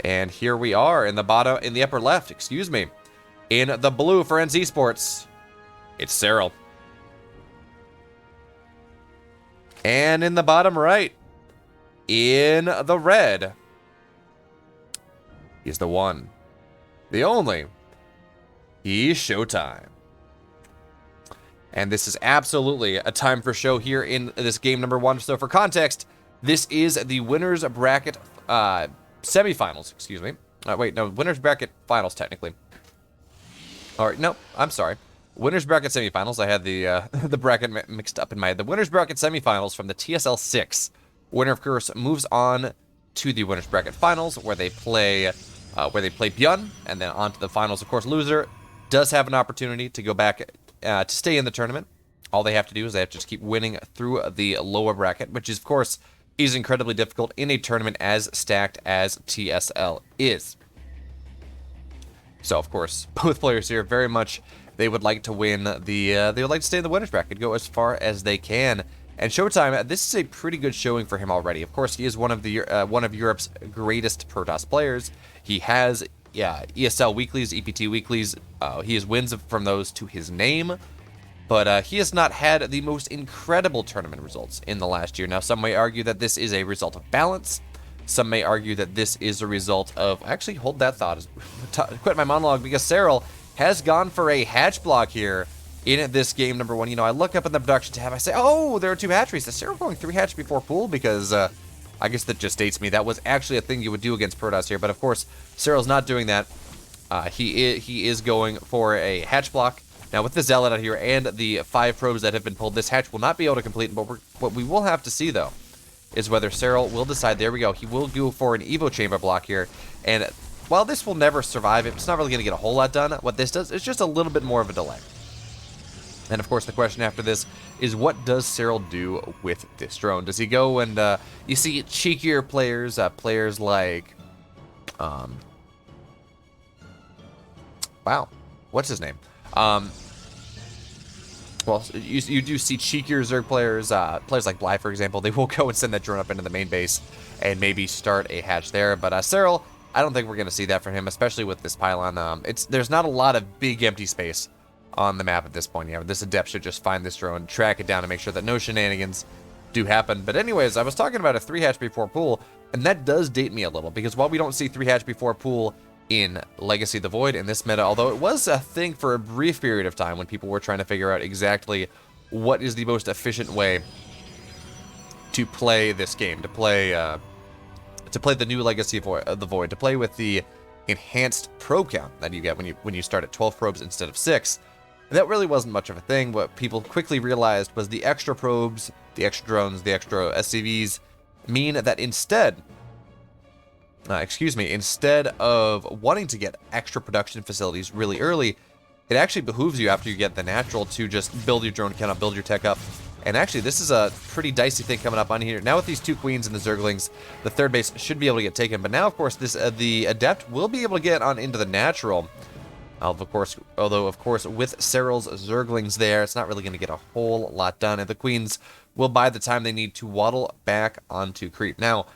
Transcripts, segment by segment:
And here we are in the upper left, excuse me. In the blue for NZ Sports, it's SERRAL. And in the bottom right, in the red, he's the one, the only, he's Showtime. And this is absolutely a time for show here in this game number 1. So for context, this is the winners bracket semifinals, excuse me. Wait, no, winners bracket finals technically. All right, no, I'm sorry. Winners bracket semifinals. I had the bracket mixed up in my head. The winners bracket semifinals from the TSL6. Winner, of course, moves on to the winners bracket finals, where they play Byun, and then on to the finals. Of course, loser does have an opportunity to go back to stay in the tournament. All they have to do is they have to just keep winning through the lower bracket, which is, of course, is incredibly difficult in a tournament as stacked as TSL is. So, of course, both players here very much they would like to win they would like to stay in the winners bracket, go as far as they can. And Showtime, this is a pretty good showing for him already. Of course, he is one of Europe's greatest Protoss players. He has ESL weeklies, EPT weeklies. He has wins from those to his name. But he has not had the most incredible tournament results in the last year. Now, some may argue that this is a result of balance. Some may argue that this is a result of... Actually, hold that thought. Quit my monologue, because Cyril has gone for a hatch block here in this game number 1. You know, I look up in the production tab, I say, oh, there are 2 hatcheries. Is Cyril going 3 hatch before pool? Because I guess that just dates me. That was actually a thing you would do against Protoss here. But, of course, Cyril's not doing that. He is going for a hatch block. Now, with the Zealot out here and the 5 probes that have been pulled, this hatch will not be able to complete. But what we will have to see, though, is whether Cyril will decide, there we go, he will go for an Evo Chamber block here. And while this will never survive, it's not really going to get a whole lot done. What this does is just a little bit more of a delay. And, of course, the question after this is, what does Cyril do with this drone? Does he go and, you see cheekier players, players like, wow, what's his name? Well, you do see cheekier Zerg players, players like Bly, for example. They will go and send that drone up into the main base and maybe start a hatch there. But Cyril, I don't think we're going to see that from him, especially with this pylon. There's not a lot of big empty space on the map at this point. This adept should just find this drone, track it down, and make sure that no shenanigans do happen. But anyways, I was talking about a 3 hatch before pool, and that does date me a little, because while we don't see 3 hatch before pool in Legacy of the Void in this meta, although it was a thing for a brief period of time when people were trying to figure out exactly what is the most efficient way to play this game, to play the new Legacy of the Void, to play with the enhanced probe count that you get when you start at 12 probes instead of 6. That really wasn't much of a thing. What people quickly realized was the extra probes, the extra drones, the extra SCVs mean that instead of wanting to get extra production facilities really early, it actually behooves you after you get the natural to just build your drone count up, build your tech up. And actually, this is a pretty dicey thing coming up on here. Now with these 2 queens and the Zerglings, the 3rd base should be able to get taken. But now, of course, the adept will be able to get on into the natural. Although, of course, with Cyril's Zerglings there, it's not really going to get a whole lot done. And the queens will buy the time they need to waddle back onto creep. Now,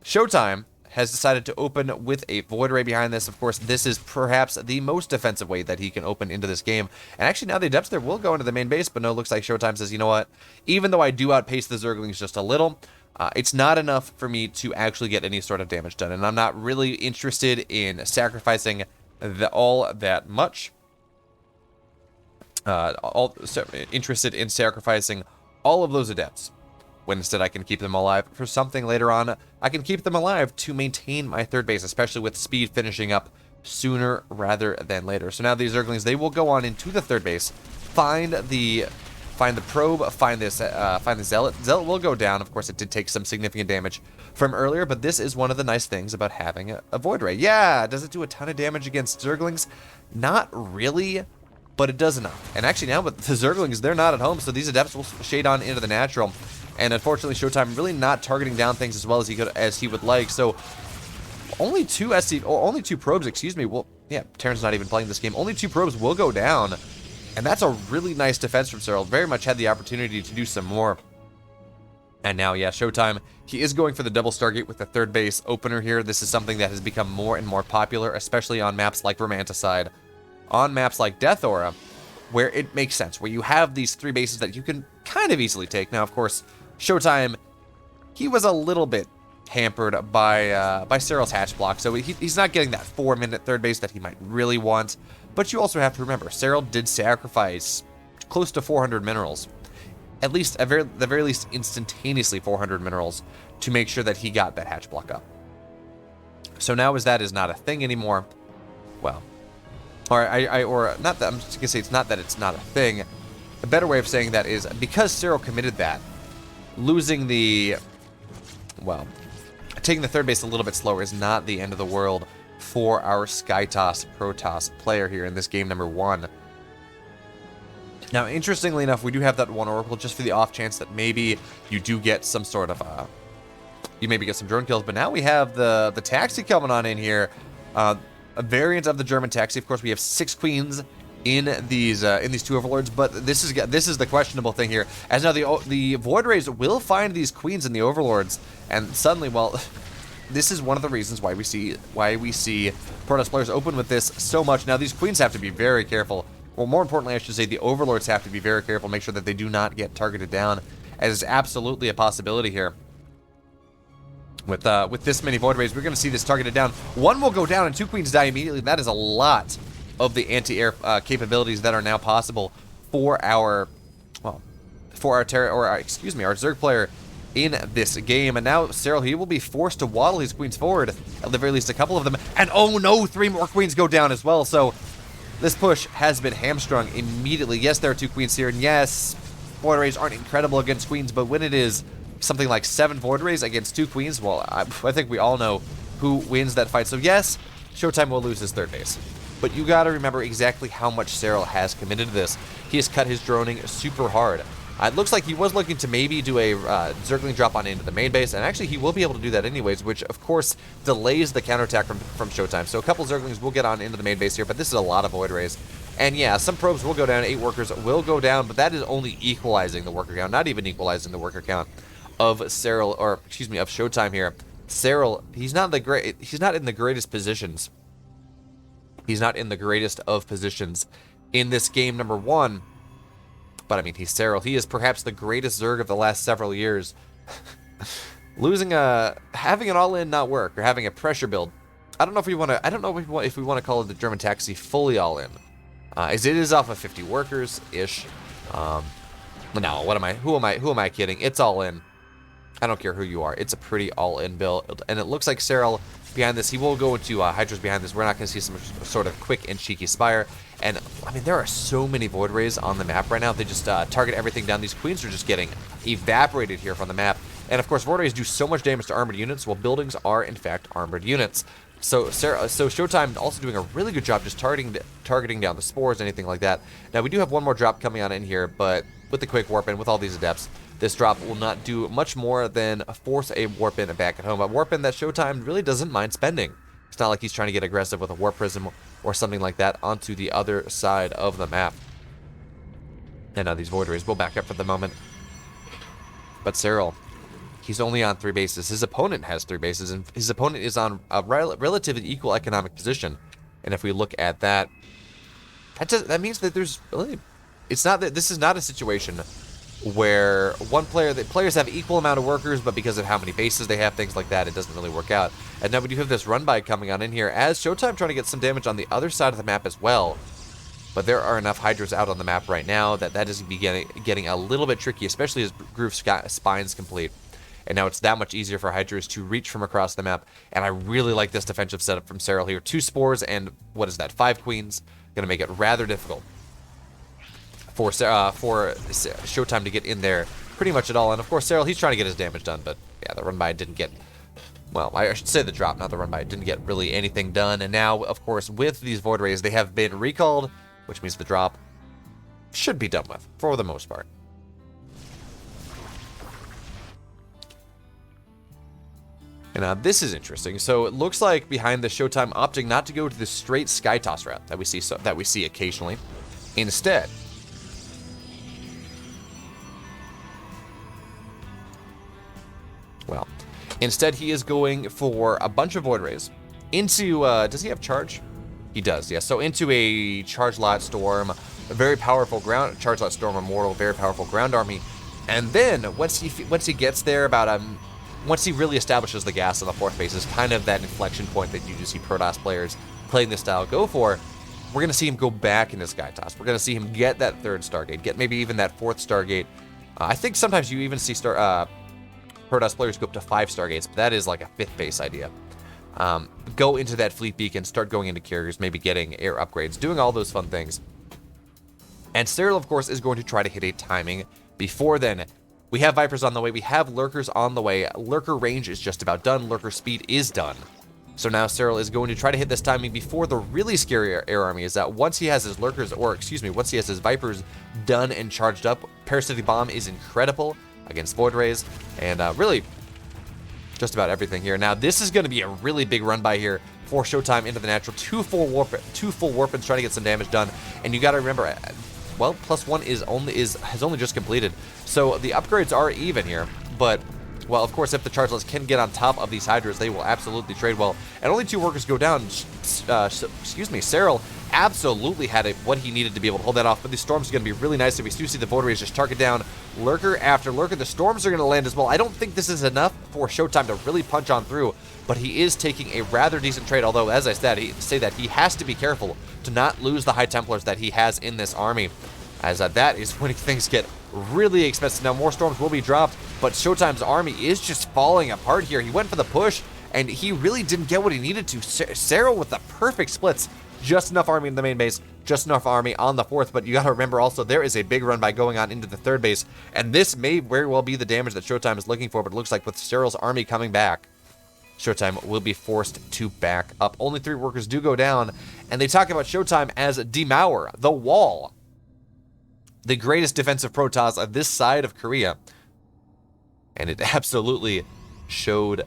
Showtime has decided to open with a Void Ray behind this. Of course, this is perhaps the most defensive way that he can open into this game. And actually, now the Adepts there will go into the main base, but no, it looks like Showtime says, you know what? Even though I do outpace the Zerglings just a little, it's not enough for me to actually get any sort of damage done. And I'm not really interested in sacrificing all that much. Interested in sacrificing all of those Adepts, when instead I can keep them alive for something later on. I can keep them alive to maintain my 3rd base, especially with speed finishing up sooner rather than later. So now these Zerglings, they will go on into the 3rd base, find the probe, find the Zealot. Zealot will go down. Of course, it did take some significant damage from earlier, but this is one of the nice things about having a Void Ray. Yeah, does it do a ton of damage against Zerglings? Not really, but it does enough. And actually now with the Zerglings, they're not at home, so these Adepts will shade on into the natural. And unfortunately, Showtime really not targeting down things as well as he would like. So only 2 probes, excuse me. Well, yeah, Terran's not even playing this game. Only 2 probes will go down, and that's a really nice defense from Cyril. Very much had the opportunity to do some more. And now, yeah, Showtime, he is going for the double Stargate with the third base opener here. This is something that has become more and more popular, especially on maps like Romanticide, on maps like Death Aura, where it makes sense, where you have these 3 bases that you can kind of easily take. Now, of course, Showtime, he was a little bit hampered by SERRAL's hatch block, so he's not getting that 4-minute third base that he might really want. But you also have to remember, SERRAL did sacrifice close to 400 minerals. At least, at the very least, instantaneously 400 minerals to make sure that he got that hatch block up. So now as that is not a thing anymore, well, or not that, I'm just gonna say it's not that it's not a thing. A better way of saying that is because SERRAL committed that, losing the, well, taking the third base a little bit slower is not the end of the world for our SkyToss Protoss player here in this game number 1. Now, interestingly enough, we do have that 1 Oracle just for the off chance that maybe you do get some sort of, you maybe get some drone kills. But now we have the taxi coming on in here, a variant of the German taxi. Of course, we have 6 queens in these 2 overlords, but this is the questionable thing here. As now the Void Rays will find these queens in the overlords, and suddenly, well, this is one of the reasons why we see Protoss players open with this so much. Now, these queens have to be very careful. Well, more importantly, I should say the overlords have to be very careful, make sure that they do not get targeted down, as is absolutely a possibility here. With this many Void Rays, we're going to see this targeted down. 1 will go down and 2 queens die immediately. That is a lot of the anti-air capabilities that are now possible for our, well, for our Zerg player in this game. And now SERRAL, he will be forced to waddle his queens forward, at the very least a couple of them. And oh no, 3 more queens go down as well. So this push has been hamstrung immediately. Yes, there are 2 queens here, and yes, Void Rays aren't incredible against queens, but when it is something like 7 Void Rays against 2 queens, well, I think we all know who wins that fight. So yes, Showtime will lose his third base. But you gotta remember exactly how much SERRAL has committed to this. He has cut his droning super hard. It looks like he was looking to maybe do a Zergling drop on into the main base, and actually he will be able to do that anyways, which of course delays the counterattack from Showtime. So a couple Zerglings will get on into the main base here, but this is a lot of Void Rays. And yeah, some probes will go down, 8 workers will go down, but that is only equalizing the worker count, not even equalizing the worker count of SERRAL, or excuse me, of Showtime here. SERRAL, he's not in the greatest positions. He's not in the greatest of positions in this game number 1. But I mean, he's SERRAL. He is perhaps the greatest Zerg of the last several years. Having an all-in not work, or having a pressure build. I don't know if we want to call it the German taxi fully all-in, as it is off of 50 workers ish. No, who am I kidding? It's all in. I don't care who you are. It's a pretty all-in build, and it looks like SERRAL behind this. He will go into Hydras behind this. We're not going to see some sort of quick and cheeky Spire. And, I mean, there are so many Void Rays on the map right now. They just target everything down. These queens are just getting evaporated here from the map. And, of course, Void Rays do so much damage to armored units, while buildings are, in fact, armored units. So Showtime also doing a really good job just targeting down the spores, anything like that. Now, we do have one more drop coming on in here, but with the quick warp in, with all these adepts, this drop will not do much more than force a warp in back at home. A warp in that Showtime really doesn't mind spending. It's not like he's trying to get aggressive with a warp prism or something like that onto the other side of the map. And now these Void Rays will back up for the moment. But SERRAL, he's only on 3 bases. His opponent has 3 bases, and his opponent is on a relatively equal economic position. And if we look at that, that means that there's really, it's not that this is not a situation where players have equal amount of workers, but because of how many bases they have, things like that, it doesn't really work out. And now we do have this run by coming on in here, as Showtime trying to get some damage on the other side of the map as well. But there are enough Hydras out on the map right now that is getting a little bit tricky, especially as Groove Spines complete. And now it's that much easier for Hydras to reach from across the map. And I really like this defensive setup from SERRAL here. 2 spores and, what is that, 5 queens. Going to make it rather difficult for Showtime to get in there pretty much at all. And of course, SERRAL, he's trying to get his damage done, but yeah, the run by didn't get, well, I should say the drop, not the run by, didn't get really anything done. And now, of course, with these Void Rays, they have been recalled, which means the drop should be done with, for the most part. And this is interesting. So it looks like behind the Showtime opting not to go to the straight SkyToss route that we see occasionally. Instead, Instead, he is going for a bunch of Void Rays into, does he have charge? He does, yes. So into a Charge Lot Storm, a very powerful ground, Charge Lot Storm Immortal, very powerful ground army. And then, once he gets there, once he really establishes the gas on the 4th base, is kind of that inflection point that you just see Protoss players playing this style go for. We're going to see him go back into Sky Toss. We're going to see him get that 3rd Stargate, get maybe even that 4th Stargate. I think sometimes you even see Protoss players go up to 5 Stargates, but that is like a 5th base idea. Go into that fleet beacon, start going into carriers, maybe getting air upgrades, doing all those fun things. And Cyril, of course, is going to try to hit a timing before then. We have Vipers on the way, we have Lurkers on the way. Lurker range is just about done, Lurker speed is done. So now Cyril is going to try to hit this timing before the really scary air army is that once he has his Lurkers, or excuse me, once he has his Vipers done and charged up, Parasitic Bomb is incredible against Void Rays, and really just about everything here. Now this is going to be a really big run by here for Showtime into the natural. Two full warpins trying to get some damage done, and you got to remember, well, +1 has only just completed, so the upgrades are even here. But well, of course, if the Chargeless can get on top of these Hydras, they will absolutely trade well. And only 2 workers go down. Cyril absolutely had what he needed to be able to hold that off, but the Storms are going to be really nice. If we do see the Void Rays just target down Lurker after Lurker, the Storms are going to land as well. I don't think this is enough for Showtime to really punch on through, but he is taking a rather decent trade, although, as I said, he has to be careful to not lose the High Templars that he has in this army, as that is when things get really expensive. Now, more Storms will be dropped, but Showtime's army is just falling apart here. He went for the push, and he really didn't get what he needed to. Serral with the perfect splits. Just enough army in the main base, just enough army on the 4th, but you gotta remember also there is a big run by going on into the 3rd base, and this may very well be the damage that Showtime is looking for, but it looks like with Cyril's army coming back, Showtime will be forced to back up. Only 3 workers do go down, and they talk about Showtime as Demour, the Wall, the greatest defensive Protoss on this side of Korea, and it absolutely showed,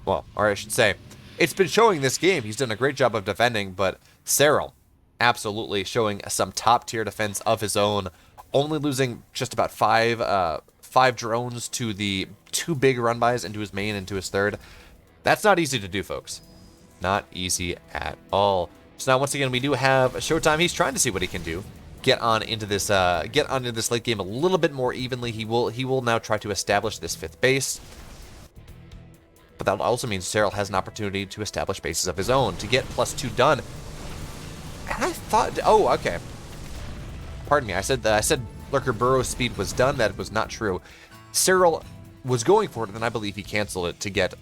well, or I should say, it's been showing this game. He's done a great job of defending, but Cyril absolutely showing some top-tier defense of his own, only losing just about 5 drones to the 2 big run-bys into his main and to his 3rd. That's not easy to do, folks. Not easy at all. So now, once again, we do have Showtime. He's trying to see what he can do. Get on into this late game a little bit more evenly. He will now try to establish this 5th base. But that also means Cyril has an opportunity to establish bases of his own, to get +2 done. And I thought, oh, okay. Pardon me, I said Lurker Burrow speed was done. That was not true. Cyril was going for it, and then I believe he canceled it to get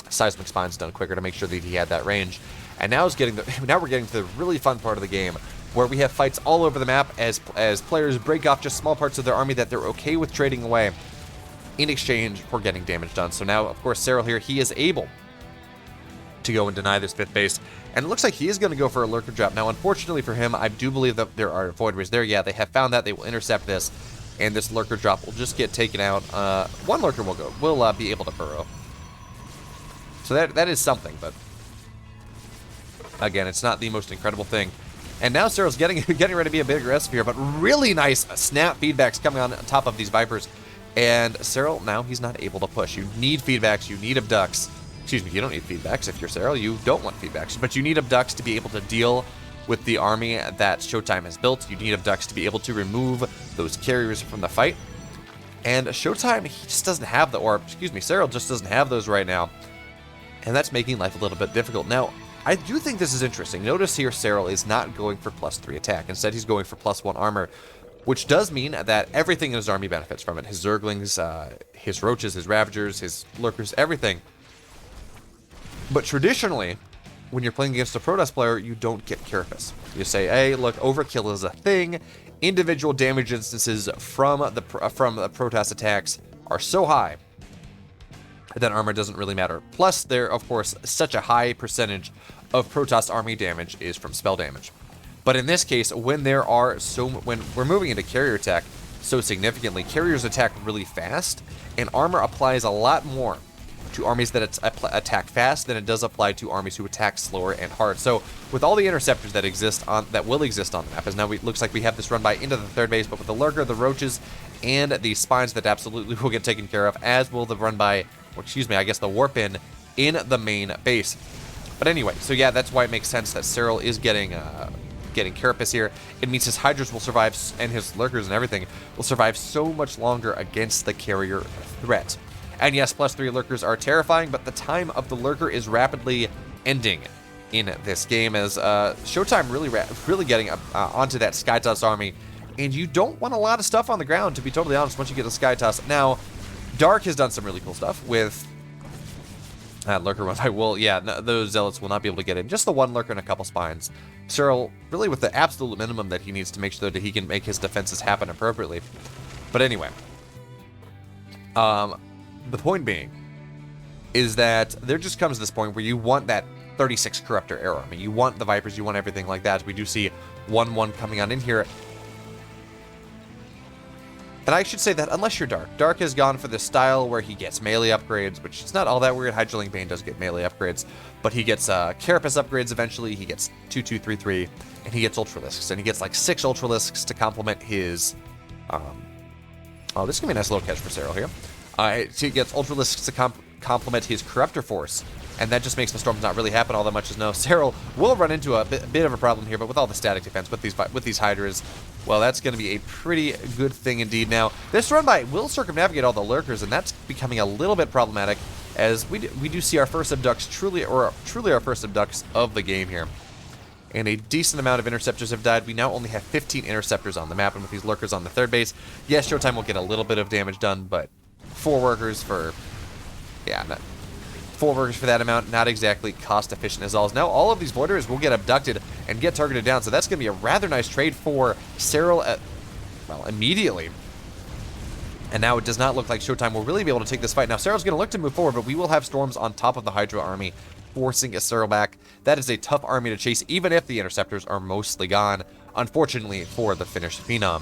Seismic Spines done quicker to make sure that he had that range. And now we're getting to the really fun part of the game, where we have fights all over the map as players break off just small parts of their army that they're okay with trading away in exchange for getting damage done. So now, of course, Cyril here, he is able to go and deny this 5th base, and it looks like he is going to go for a Lurker drop. Now, unfortunately for him, I do believe that there are Void Rays there. Yeah, they have found that. They will intercept this, and this Lurker drop will just get taken out. 1 Lurker will be able to burrow. So that is something, but again, it's not the most incredible thing. And now Cyril's getting ready to be a big aggressive here, but really nice snap feedbacks coming on top of these Vipers. And Cyril, now he's not able to push. You need feedbacks, you need abducts. Excuse me, you don't need feedbacks if you're Cyril, you don't want feedbacks. But you need abducts to be able to deal with the army that Showtime has built. You need abducts to be able to remove those carriers from the fight. And Showtime, he just doesn't have Cyril just doesn't have those right now. And that's making life a little bit difficult. Now, I do think this is interesting. Notice here Cyril is not going for +3 attack. Instead, he's going for +1 armor, which does mean that everything in his army benefits from it. His Zerglings, his Roaches, his Ravagers, his Lurkers, everything. But traditionally, when you're playing against a Protoss player, you don't get Carapace. You say, hey, look, overkill is a thing. Individual damage instances from the Protoss attacks are so high that armor doesn't really matter. Plus, there, of course, such a high percentage of Protoss army damage is from spell damage. But in this case, when we're moving into carrier attack so significantly, carriers attack really fast, and armor applies a lot more to armies that attack fast than it does apply to armies who attack slower and hard. So with all the interceptors that will exist on the map, as now it looks like we have this run by into the 3rd base, but with the Lurker, the Roaches, and the Spines that absolutely will get taken care of, as will the run by excuse me, I guess the warp in the main base. But anyway, so yeah, that's why it makes sense that Cyril is getting Carapace here. It means his Hydras will survive, and his Lurkers and everything will survive so much longer against the carrier threat. And yes, +3 Lurkers are terrifying, but the time of the Lurker is rapidly ending in this game as Showtime really getting onto that Skytoss army. And you don't want a lot of stuff on the ground, to be totally honest, once you get a Skytoss. Now, Dark has done some really cool stuff with Lurker run by Wool. Yeah, no, those Zealots will not be able to get in. Just the one Lurker and a couple Spines. Cyril, really with the absolute minimum that he needs to make sure that he can make his defenses happen appropriately. But anyway, the point being is that there just comes this point where you want that 36 Corruptor air army. You want the Vipers, you want everything like that. We do see 1-1 coming on in here. And I should say that unless you're Dark. Dark has gone for this style where he gets melee upgrades, which is not all that weird. Hydroling Bane does get melee upgrades, but he gets Carapace upgrades eventually. He gets 2, 3, 3, and he gets Ultralisks. And he gets like 6 Ultralisks to complement his... oh, this is going to be a nice little catch for Cyril here. He gets Ultralisks to complement his Corruptor force, and that just makes the storms not really happen all that much as no. Cyril will run into a bit of a problem here, but with all the static defense, with these Hydras, well, that's going to be a pretty good thing indeed. Now, this run by will circumnavigate all the Lurkers, and that's becoming a little bit problematic, as we do see our first abducts, truly our first abducts of the game here. And a decent amount of interceptors have died. We now only have 15 interceptors on the map, and with these Lurkers on the third base, yes, Showtime will get a little bit of damage done, but 4 workers for... yeah, 4 workers for that amount, not exactly cost efficient as all. Now all of these Voiders will get abducted and get targeted down, so that's going to be a rather nice trade for Cyril well, immediately. And now it does not look like Showtime will really be able to take this fight. Now Cyril's going to look to move forward, but we will have Storms on top of the Hydra army, forcing a Cyril back. That is a tough army to chase, even if the interceptors are mostly gone, unfortunately for the Finnish Phenom.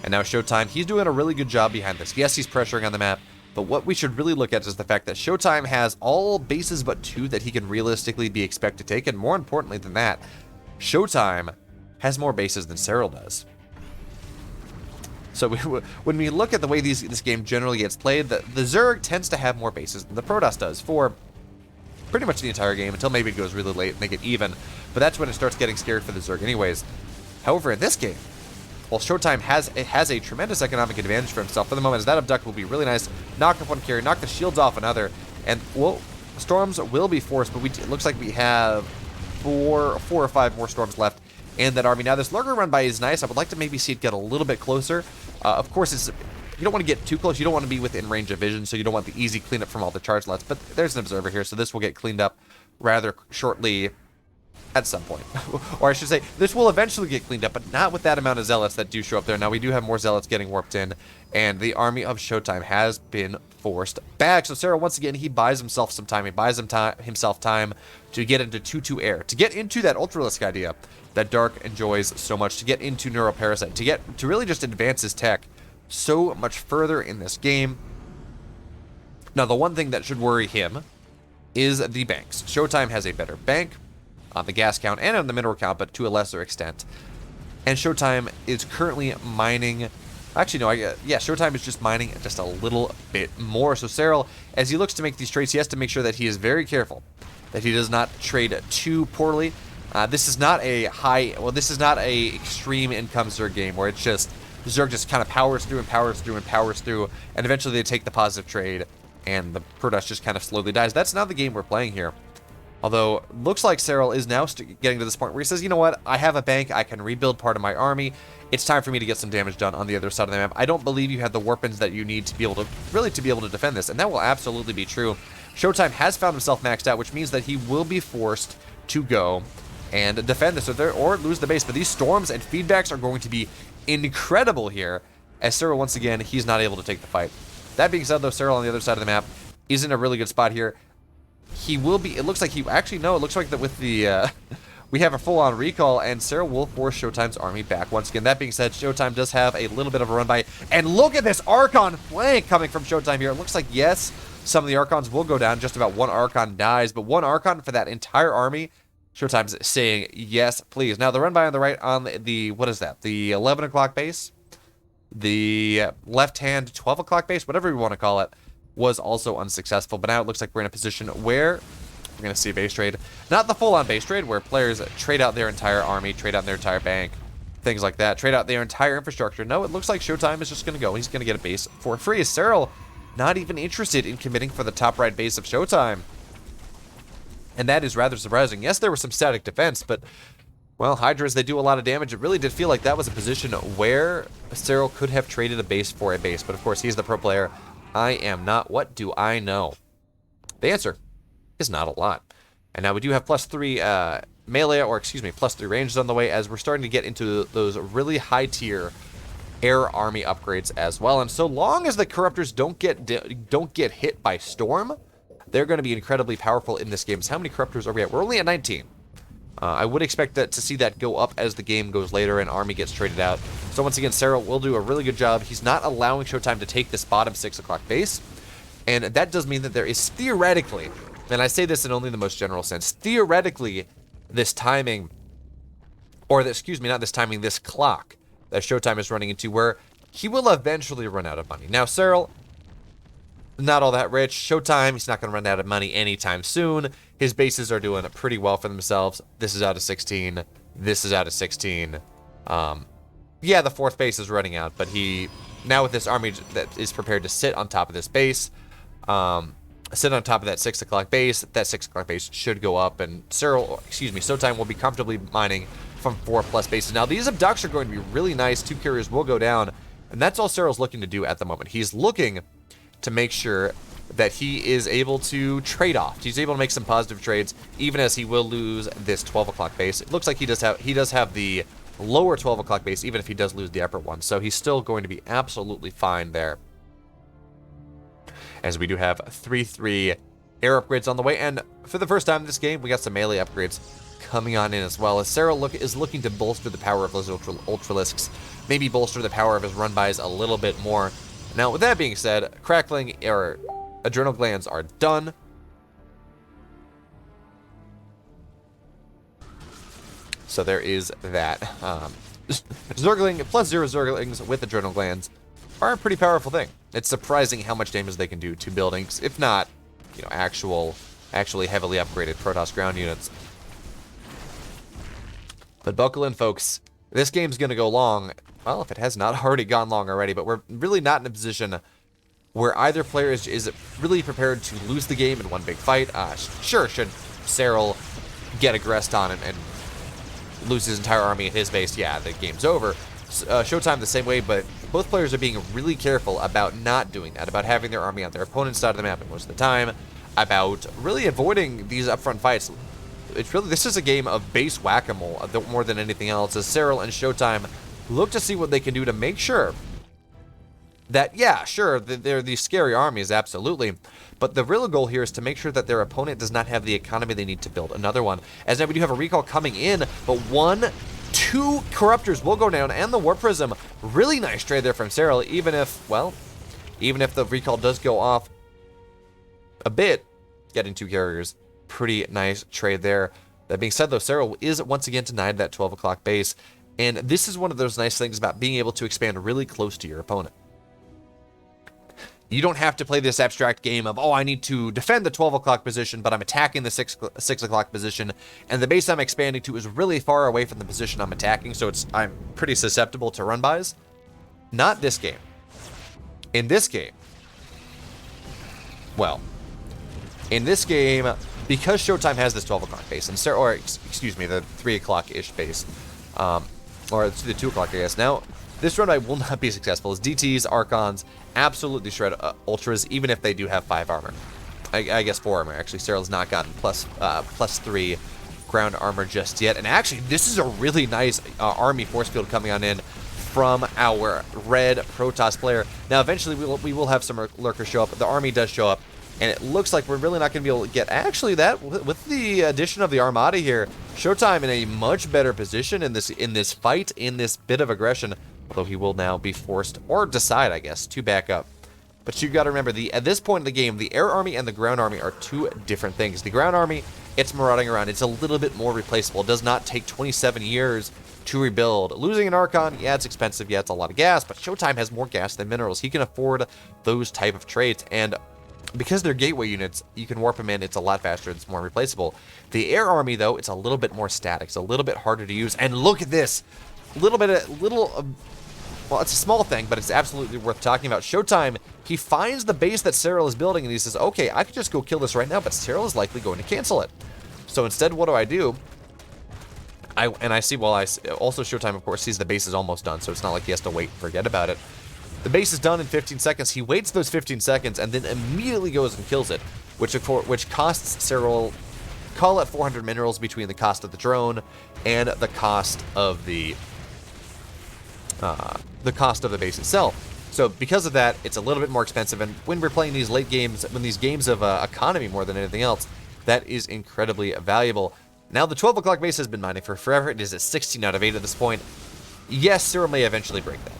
And now Showtime, he's doing a really good job behind this. Yes, he's pressuring on the map, but what we should really look at is the fact that Showtime has all bases but 2 that he can realistically be expected to take, and more importantly than that, Showtime has more bases than Cyril does. So when we look at the way this game generally gets played, the Zerg tends to have more bases than the Protoss does for pretty much the entire game, until maybe it goes really late and they get even, but that's when it starts getting scared for the Zerg anyways. However, in this game, well, Showtime has a tremendous economic advantage for himself for the moment, as that abduct will be really nice. Knock off one carrier, knock the shields off another, and well, Storms will be forced, but it looks like we have 4 or 5 more Storms left in that army. Now, this Lurker run by is nice. I would like to maybe see it get a little bit closer. Of course, you don't want to get too close. You don't want to be within range of vision, so you don't want the easy cleanup from all the charge lots, but there's an observer here, so this will get cleaned up rather shortly. At some point. Or I should say, this will eventually get cleaned up, but not with that amount of Zealots that do show up there. Now, we do have more Zealots getting warped in, and the army of Showtime has been forced back. So Cyril, once again, he buys himself some time. He buys himself time to get into 2-2 air, to get into that Ultralisk idea that Dark enjoys so much, to get into Neuroparasite, to really just advance his tech so much further in this game. Now, the one thing that should worry him is the banks. Showtime has a better bank on the gas count and on the mineral count, but to a lesser extent. And Showtime is currently mining... Actually, no, yeah, Showtime is just mining just a little bit more. So Cyril, as he looks to make these trades, he has to make sure that he is very careful, that he does not trade too poorly. This is not a this is not a extreme income Zerg game where it's just, Zerg just kind of powers through and powers through and powers through, and eventually they take the positive trade, and the Protoss just kind of slowly dies. That's not the game we're playing here. Although, looks like Cyril is now getting to this point where he says, you know what, I have a bank, I can rebuild part of my army, it's time for me to get some damage done on the other side of the map. I don't believe you have the weapons that you need to be able to, really to be able to defend this, and that will absolutely be true. Showtime has found himself maxed out, which means that he will be forced to go and defend this or lose the base, but these storms and feedbacks are going to be incredible here, as Cyril, once again, he's not able to take the fight. That being said, though, Cyril on the other side of the map is in a really good spot here. He will be, it looks like he, actually no, it looks like that with the, we have a full-on recall, and Cyril will force Showtime's army back once again. That being said, Showtime does have a little bit of a run by, and look at this Archon flank coming from Showtime here. It looks like, yes, some of the Archons will go down, just about 1 Archon dies, but 1 Archon for that entire army, Showtime's saying, yes, please. Now, the run by on the right, on the what is that, the 11 o'clock base? The left-hand 12 o'clock base, whatever you want to call it. was also unsuccessful. But now it looks like we're in a position where we're going to see a base trade. Not the full-on base trade where players trade out their entire army, trade out their entire bank, things like that, trade out their entire infrastructure. No, it looks like Showtime is just going to go. He's going to get a base for free. Cyril not even interested in committing for the top right base of Showtime. And that is rather surprising. Yes, there was some static defense, but, well, Hydras, they do a lot of damage. It really did feel like that was a position where Cyril could have traded a base for a base. But, of course, he's the pro player. I am not. What do I know? The answer is not a lot. And now we do have +3 melee, or excuse me, +3 ranges on the way, as we're starting to get into those really high-tier air army upgrades as well. And so long as the Corruptors don't get hit by Storm, they're going to be incredibly powerful in this game. So how many Corruptors are we at? We're only at 19. I would expect to see that go up as the game goes later and army gets traded out. So once again, Cyril will do a really good job. He's not allowing Showtime to take this bottom 6 o'clock base. And that does mean that there is theoretically, and I say this in only the most general sense, theoretically, this timing, or excuse me, not this timing, this clock that Showtime is running into, where he will eventually run out of money. Now, Cyril, not all that rich. Showtime, he's not going to run out of money anytime soon. His bases are doing pretty well for themselves. This is out of 16. This is out of 16. Yeah, the 4th base is running out, but he, now with this army that is prepared to sit on top of this base, sit on top of that 6 o'clock base, that 6 o'clock base should go up, and Showtime will be comfortably mining from 4+ bases. Now, these abducts are going to be really nice. 2 carriers will go down, and that's all Cyril's looking to do at the moment. He's looking to make sure that he is able to trade off. He's able to make some positive trades, even as he will lose this 12 o'clock base. It looks like he does have the lower 12 o'clock base, even if he does lose the upper one. So he's still going to be absolutely fine there. As we do have 3/3 air upgrades on the way, and for the first time in this game, we got some melee upgrades coming on in as well, as Cyril is looking to bolster the power of those Ultralisks, maybe bolster the power of his run-bys a little bit more. Now, with that being said, crackling or adrenal glands are done. So there is that. Zergling, +0 Zerglings with adrenal glands are a pretty powerful thing. It's surprising how much damage they can do to buildings, if not, you know, actually heavily upgraded Protoss ground units. But buckle in, folks. This game's going to go long. Well, if it has not already gone long already, but we're really not in a position where either player is really prepared to lose the game in one big fight. Sure, should Cyril get aggressed on and lose his entire army at his base, yeah, the game's over. Showtime the same way, but both players are being really careful about not doing that, about having their army on their opponent's side of the map most of the time, about really avoiding these upfront fights. This is a game of base whack-a-mole more than anything else, as Cyril and Showtime look to see what they can do to make sure that, yeah, sure, they're these scary armies, absolutely, but the real goal here is to make sure that their opponent does not have the economy they need to build another one. As now we do have a recall coming in, but 2 Corruptors will go down, and the Warp Prism. Really nice trade there from Cyril, even if the recall does go off a bit, getting 2 carriers. Pretty nice trade there. That being said, though, Cyril is once again denied that 12 o'clock base, and this is one of those nice things about being able to expand really close to your opponent. You don't have to play this abstract game of, oh, I need to defend the 12 o'clock position, but I'm attacking the 6 o'clock position, and the base I'm expanding to is really far away from the position I'm attacking, so I'm pretty susceptible to run-bys. Not this game. In this game, because Showtime has this 12 o'clock base, and excuse me, the 3 o'clock-ish base, or it's the 2 o'clock, I guess. Now, this run-by will not be successful, as DTs, Archons, absolutely shred Ultras, even if they do have 5 armor. I guess 4 armor, actually. Cyril's not gotten +3 ground armor just yet. And actually, this is a really nice army force field coming on in from our red Protoss player. Now, eventually, we will have some lurkers show up. The army does show up, and it looks like we're really not going to be able to get... Actually, that with the addition of the Armada here, Showtime in a much better position in this fight, in this bit of aggression, although he will now be forced, or decide, I guess, to back up. But you got to remember, at this point in the game, the air army and the ground army are 2 different things. The ground army, it's marauding around. It's a little bit more replaceable. It does not take 27 years to rebuild. Losing an Archon, yeah, it's expensive. Yeah, it's a lot of gas, but Showtime has more gas than minerals. He can afford those type of traits. And because they're gateway units, you can warp them in. It's a lot faster. It's more replaceable. The air army, though, it's a little bit more static. It's a little bit harder to use. And look at this. Well, it's a small thing, but it's absolutely worth talking about. Showtime, he finds the base that Cyril is building, and he says, okay, I could just go kill this right now, but Cyril is likely going to cancel it. So instead, what do? I see, well, also Showtime, of course, sees the base is almost done, so it's not like he has to wait and forget about it. The base is done in 15 seconds. He waits those 15 seconds and then immediately goes and kills it, which costs Cyril, call it 400 minerals between the cost of the drone and the cost of the base itself. So because of that, it's a little bit more expensive. And when we're playing these late games, when these games of economy more than anything else, that is incredibly valuable. Now the 12 o'clock base has been mining for forever. It is at 16 out of 8 at this point. Yes, Cyril may eventually break that.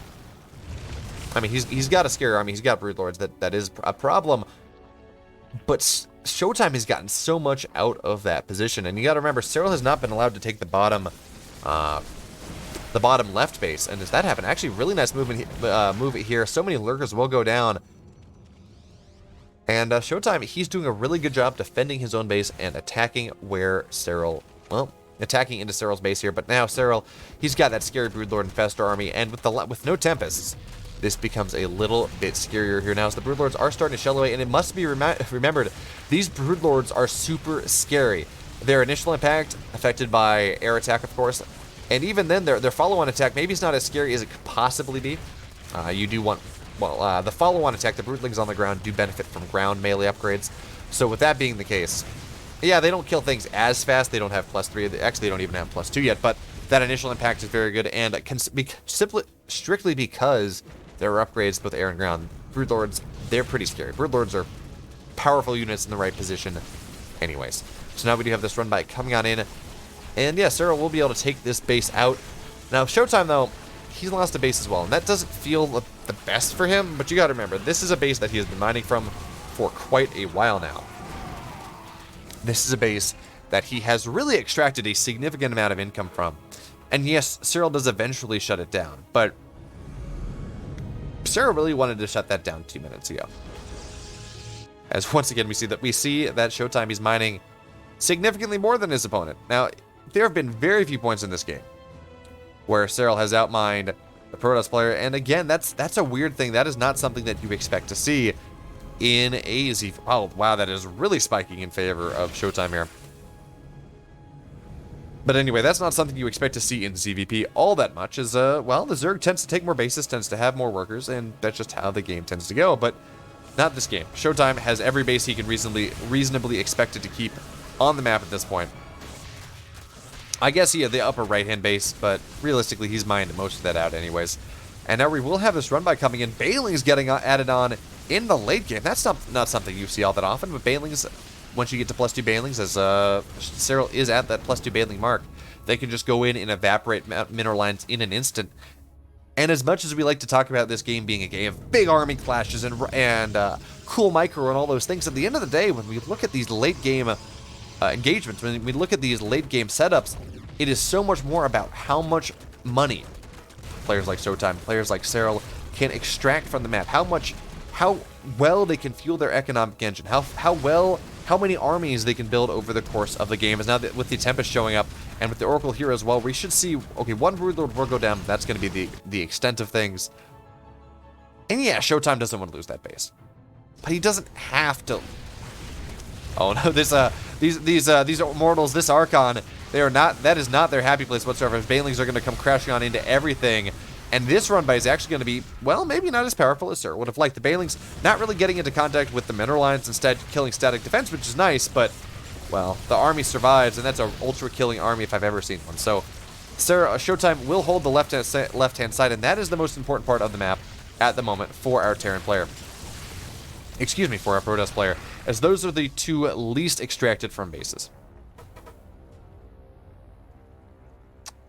I mean, he's got a scary army. He's got broodlords. That is a problem. But Showtime has gotten so much out of that position, and you got to remember, Cyril has not been allowed to take the bottom left base. And as that happened, actually, really nice move here. So many lurkers will go down. And Showtime, he's doing a really good job defending his own base and attacking where Cyril, well, attacking into Cyril's base here. But now Cyril, he's got that scary broodlord and Fester army, and with no Tempests, this becomes a little bit scarier here now as the broodlords are starting to shell away. And it must be remembered, these broodlords are super scary. Their initial impact affected by air attack, of course, and even then their follow-on attack maybe it's not as scary as it could possibly be. You do want, well, the follow-on attack, the broodlings on the ground do benefit from ground melee upgrades. So with that being the case, yeah, they don't kill things as fast. They don't have +3. Actually, they don't even have +2 yet. But that initial impact is very good, and it can be strictly because there are upgrades both air and ground. Broodlords, they're pretty scary. Broodlords are powerful units in the right position anyways. So now we do have this run by coming on in. And yeah, Cyril will be able to take this base out. Now, Showtime, though, he's lost a base as well. And that doesn't feel the best for him. But you got to remember, this is a base that he has been mining from for quite a while now. This is a base that he has really extracted a significant amount of income from. And yes, Cyril does eventually shut it down. But Cyril really wanted to shut that down 2 minutes ago. As once again, we see that Showtime is mining significantly more than his opponent. Now, there have been very few points in this game where Cyril has outmined the Protoss player, and again, that's a weird thing. That is not something that you expect to see in a Z. Oh, wow, that is really spiking in favor of Showtime here. But anyway, that's not something you expect to see in ZVP all that much, as, well, the Zerg tends to take more bases, tends to have more workers, and that's just how the game tends to go, but not this game. Showtime has every base he can reasonably expected to keep on the map at this point. I guess he had the upper right-hand base, but realistically, he's mined most of that out anyways. And now we will have this run by coming in. Bailings getting added on in the late game. That's not something you see all that often, but Bailings, once you get to +2 Bailings, as Cyril is at that +2 Bailing mark, they can just go in and evaporate mineral lines in an instant. And as much as we like to talk about this game being a game of big army clashes and cool micro and all those things, at the end of the day, when we look at these late game engagements, when we look at these late game setups, it is so much more about how much money players like Showtime, players like Cyril can extract from the map, how well they can fuel their economic engine, how many armies they can build over the course of the game. As now that with the Tempest showing up and with the Oracle here as well, we should see, okay, one Broodlord will go down. That's going to be the extent of things. And yeah, Showtime doesn't want to lose that base, but he doesn't have to. Oh no, these mortals, this Archon, that is not their happy place whatsoever. Bailings are going to come crashing on into everything. And this run by is actually going to be, well, maybe not as powerful as Cyril would have liked. The Bailings not really getting into contact with the mineral lines, instead killing static defense, which is nice, but, well, the army survives, and that's an ultra-killing army if I've ever seen one. So, Showtime will hold the left-hand side, and that is the most important part of the map at the moment for our Terran player. Excuse me, for our Protoss player, as those are the two least extracted from bases.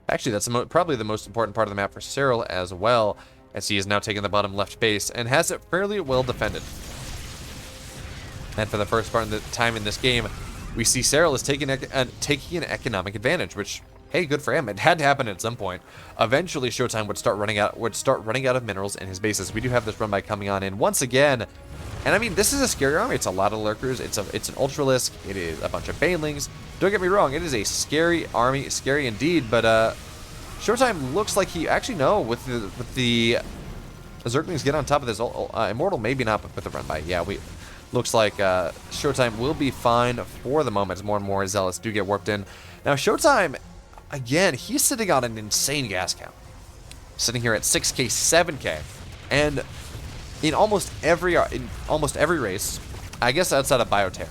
Actually, that's probably the most important part of the map for Cyril as well, as he is now taking the bottom left base and has it fairly well defended. And for the first part of the time in this game, we see Cyril is taking an economic advantage, which, hey, good for him. It had to happen at some point. Eventually, Showtime would start running out of minerals in his bases. We do have this run by coming on in once again. And I mean, this is a scary army. It's a lot of lurkers. It's an Ultralisk. It is a bunch of Banelings. Don't get me wrong. It is a scary army, scary indeed. But Showtime looks like he actually with the Zerglings get on top of this Immortal, maybe not, but with the run by. Yeah, looks like Showtime will be fine for the moment as more and more Zealots do get warped in. Now Showtime, again, he's sitting on an insane gas count, sitting here at 6K, 7K, and in almost every race, I guess outside of Bioterran,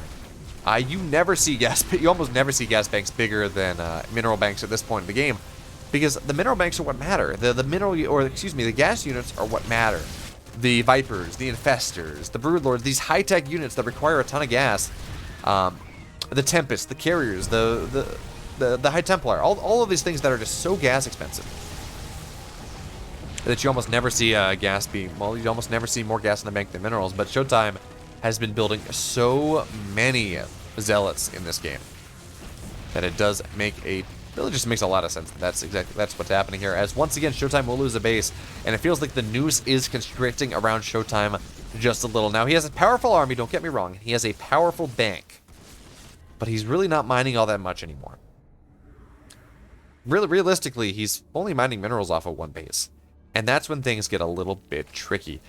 you almost never see gas banks bigger than mineral banks at this point in the game, because the mineral banks are what matter. The gas units are what matter. The Vipers, the Infestors, the Broodlords, these high-tech units that require a ton of gas, the Tempest, the Carriers, the High Templar, all of these things that are just so gas expensive that you almost never see gas being, well, you almost never see more gas in the bank than minerals. But Showtime has been building so many Zealots in this game that it does really just makes a lot of sense. That's what's happening here, as once again Showtime will lose a base, and it feels like the noose is constricting around Showtime just a little. Now he has a powerful army, don't get me wrong, he has a powerful bank, but he's really not mining all that much anymore. Really, realistically, he's only mining minerals off of one base, and that's when things get a little bit tricky.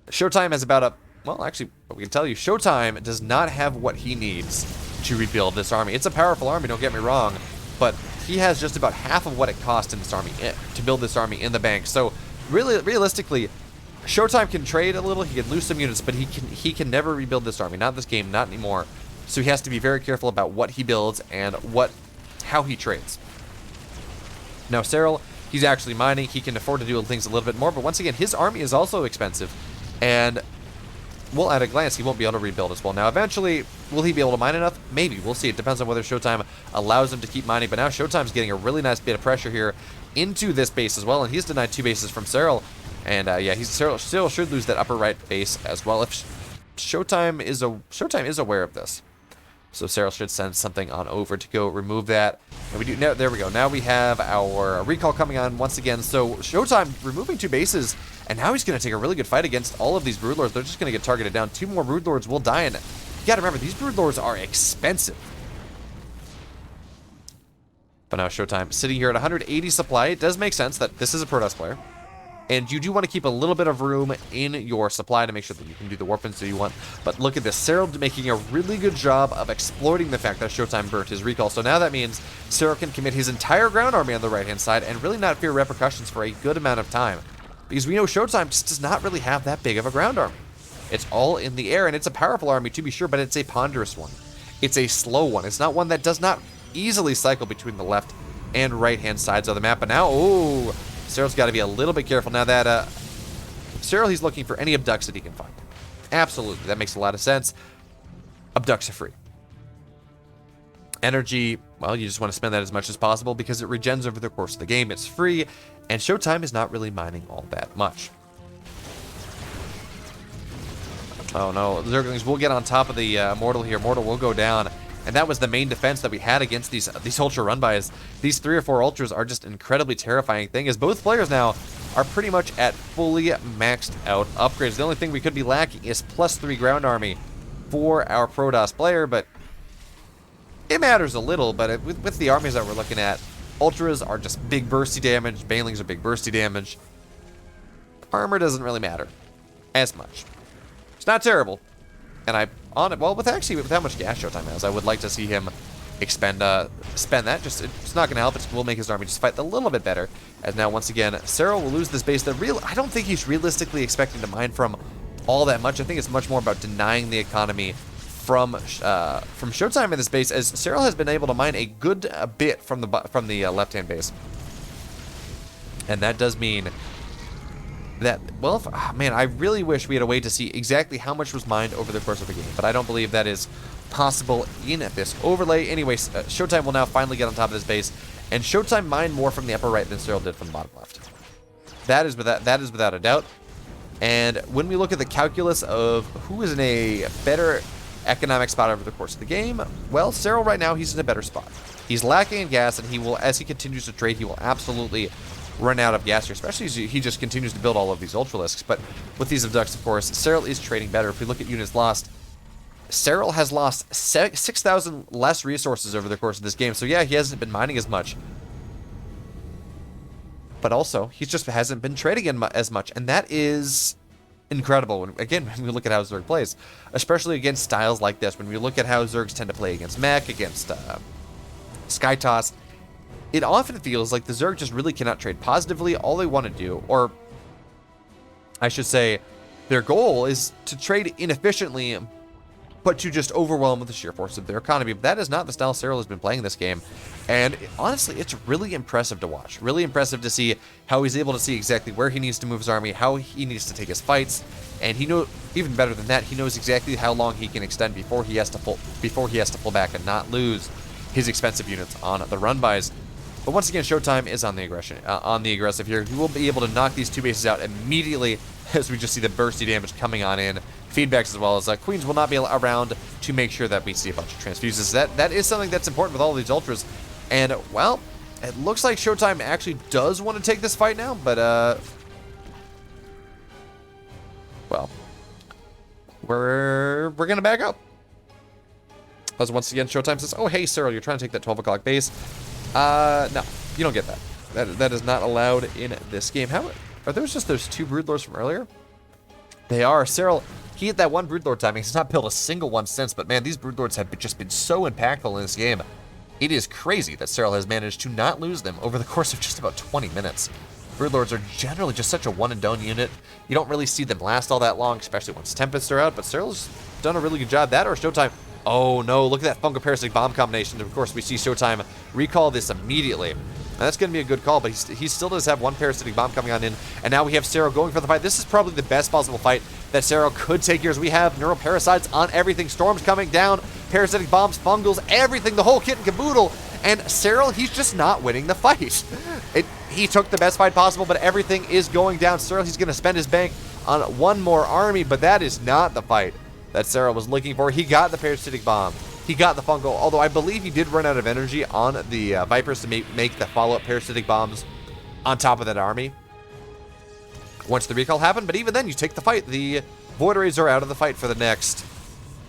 Showtime has about actually, we can tell you, Showtime does not have what he needs to rebuild this army. It's a powerful army, don't get me wrong, but he has just about half of what it cost in this army to build this army in the bank. So really, realistically, Showtime can trade a little, he can lose some units, but he can never rebuild this army. Not this game, not anymore. So he has to be very careful about what he builds and how he trades. Now Cyril, he's actually mining. He can afford to do things a little bit more, but once again, his army is also expensive, and well, at a glance, he won't be able to rebuild as well. Now, eventually, will he be able to mine enough? Maybe. We'll see. It depends on whether Showtime allows him to keep mining. But now Showtime's getting a really nice bit of pressure here into this base as well. And he's denied 2 bases from Cyril. And yeah, Cyril should lose that upper right base as well. If Showtime is aware of this. So Cyril should send something on over to go remove that. And we do. Now, there we go. Now we have our recall coming on once again. So Showtime removing 2 bases. And now he's going to take a really good fight against all of these Broodlords. They're just going to get targeted down. 2 more Broodlords will die. And you got to remember, these Broodlords are expensive. But now Showtime sitting here at 180 supply. It does make sense that this is a Protoss player. And you do want to keep a little bit of room in your supply to make sure that you can do the warp-ins that you want. But look at this. Cyril making a really good job of exploiting the fact that Showtime burnt his recall. So now that means Cyril can commit his entire ground army on the right-hand side and really not fear repercussions for a good amount of time. Because we know Showtime just does not really have that big of a ground army. It's all in the air, and it's a powerful army to be sure, but it's a ponderous one. It's a slow one. It's not one that does not easily cycle between the left and right-hand sides of the map. But now, oh, Cyril's got to be a little bit careful. Now that Cyril, he's looking for any abducts that he can find. Absolutely, that makes a lot of sense. Abducts are free. Energy, well, you just want to spend that as much as possible because it regens over the course of the game. It's free, and Showtime is not really mining all that much. Oh no, the Zerglings will get on top of the Mortal here. Mortal will go down, and that was the main defense that we had against these Ultra run-bys. These 3 or 4 Ultras are just incredibly terrifying thing, as both players now are pretty much at fully maxed out upgrades. The only thing we could be lacking is +3 ground army for our Protoss player, but it matters a little. But with the armies that we're looking at, Ultras are just big bursty damage, Banelings are big bursty damage. Armor doesn't really matter as much. It's not terrible. And with how much gas Showtime has, I would like to see him spend that. It's not going to help. It will make his army just fight a little bit better. As now, once again, Cyril will lose this base. I don't think he's realistically expecting to mine from all that much. I think it's much more about denying the economy from Showtime in this base, as Cyril has been able to mine a good bit from the left-hand base. And that does mean that, well, man, I really wish we had a way to see exactly how much was mined over the course of the game, but I don't believe that is possible in this overlay. Anyways, Showtime will now finally get on top of this base, and Showtime mined more from the upper right than Cyril did from the bottom left. That is without a doubt. And when we look at the calculus of who is in a better economic spot over the course of the game, well, Cyril right now, he's in a better spot. He's lacking in gas, and he will, as he continues to trade, he will absolutely run out of gas here, especially as he just continues to build all of these Ultralisks. But with these abducts, of course, SERRAL is trading better. If we look at units lost, SERRAL has lost 6,000 less resources over the course of this game. So yeah, he hasn't been mining as much. But also, he just hasn't been trading as much. And that is incredible. When we look at how Zerg plays. Especially against styles like this. When we look at how Zergs tend to play against mech, against Skytoss, it often feels like the Zerg just really cannot trade positively. All they want to do, or I should say, their goal is to trade inefficiently, but to just overwhelm with the sheer force of their economy. But that is not the style SERRAL has been playing this game. And honestly, it's really impressive to watch. Really impressive to see how he's able to see exactly where he needs to move his army, how he needs to take his fights. And he knows, even better than that, he knows exactly how long he can extend before he has to pull back and not lose his expensive units on the run-bys. But once again, Showtime is on the aggressive here. He will be able to knock these two bases out immediately as we just see the bursty damage coming on in. Feedbacks as well as Queens will not be around to make sure that we see a bunch of transfuses. That is something that's important with all of these Ultras. And, well, it looks like Showtime actually does want to take this fight now, but, well, we're going to back up. As once again, Showtime says, oh, hey, SERRAL, you're trying to take that 12 o'clock base. No, you don't get that. That is not allowed in this game. How are those just those two Broodlords from earlier? They are. SERRAL, he hit that one Broodlord timing. He's not built a single one since, but man, these Broodlords have just been so impactful in this game. It is crazy that SERRAL has managed to not lose them over the course of just about 20 minutes. Broodlords are generally just such a one-and-done unit. You don't really see them last all that long, especially once Tempests are out, but SERRAL's done a really good job. That or Showtime. Oh no, look at that fungal-parasitic bomb combination. Of course, we see Showtime recall this immediately. And that's going to be a good call, but he still does have one parasitic bomb coming on in. And now we have SERRAL going for the fight. This is probably the best possible fight that SERRAL could take here, as we have neuroparasites on everything. Storms coming down, parasitic bombs, fungals, everything, the whole kit and caboodle. And SERRAL, he's just not winning the fight. He took the best fight possible, but everything is going down. SERRAL, he's going to spend his bank on one more army, but that is not the fight that SERRAL was looking for. He got the parasitic bomb. He got the fungal, although I believe he did run out of energy on the Vipers to make the follow-up parasitic bombs on top of that army once the recall happened. But even then, you take the fight. The Void Rays are out of the fight for the next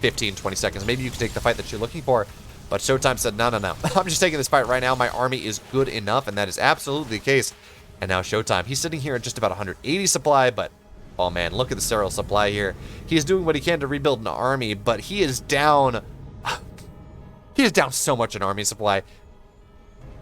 15, 20 seconds. Maybe you can take the fight that you're looking for. But Showtime said, no, no, no. I'm just taking this fight right now. My army is good enough, and that is absolutely the case. And now Showtime. He's sitting here at just about 180 supply, but oh man, look at the SERRAL supply here. He is doing what he can to rebuild an army, but he is down. He is down so much in army supply.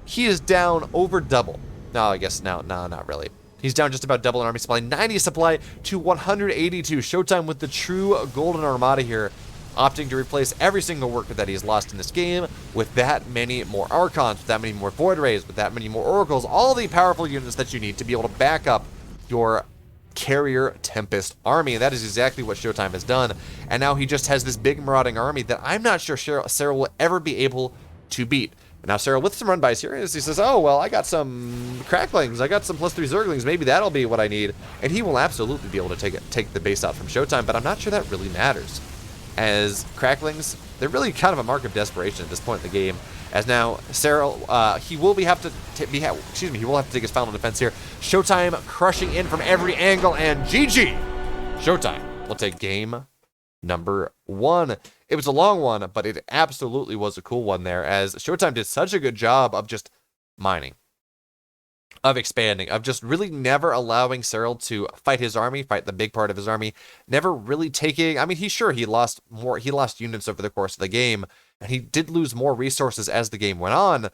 He is down over double. No, I guess no, not really. He's down just about double in army supply. 90 supply to 182. Showtime with the true golden armada here, opting to replace every single worker that he's lost in this game with that many more Archons, with that many more Void Rays, with that many more Oracles, all the powerful units that you need to be able to back up your carrier Tempest army. And that is exactly what Showtime has done. And now he just has this big marauding army that I'm not sure SERRAL will ever be able to beat. And now SERRAL with some run-bys here, he says, oh, well, I got some Cracklings. I got some +3 Zerglings. Maybe that'll be what I need. And he will absolutely be able to take the base out from Showtime, but I'm not sure that really matters. As Cracklings, they're really kind of a mark of desperation at this point in the game. As now SERRAL, he will have to take his final defense here. Showtime crushing in from every angle, and GG. Showtime will take game number 1. It was a long one, but it absolutely was a cool one there, as Showtime did such a good job of just mining, of expanding, of just really never allowing SERRAL to fight his army, fight the big part of his army, never really taking, I mean, he lost units over the course of the game, and he did lose more resources as the game went on,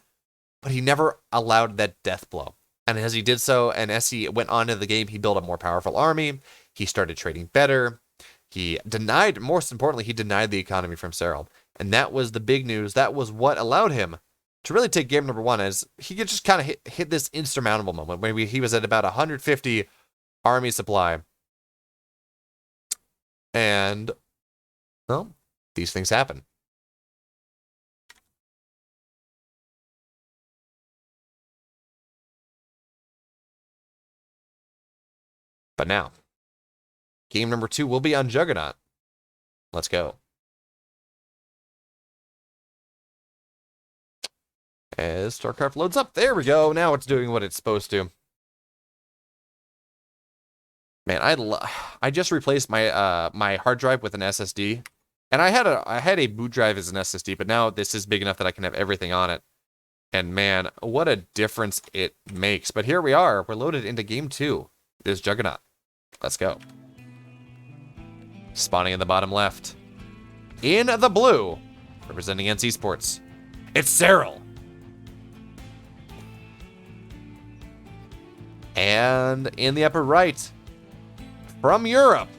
but he never allowed that death blow. And as he did so, and as he went on to the game, he built a more powerful army, he started trading better, most importantly, he denied the economy from SERRAL. And that was the big news. That was what allowed him to really take game number 1, as he could just kind of hit this insurmountable moment when he was at about 150 army supply. And, well, these things happen. But now, game number 2 will be on Juggernaut. Let's go. As StarCraft loads up, there we go. Now it's doing what it's supposed to. Man, I just replaced my my hard drive with an SSD, and I had a boot drive as an SSD, but now this is big enough that I can have everything on it. And man, what a difference it makes. But here we are. We're loaded into game 2. There's Juggernaut. Let's go. Spawning in the bottom left. In the blue, representing NC Sports, it's SERRAL. And in the upper right, from Europe,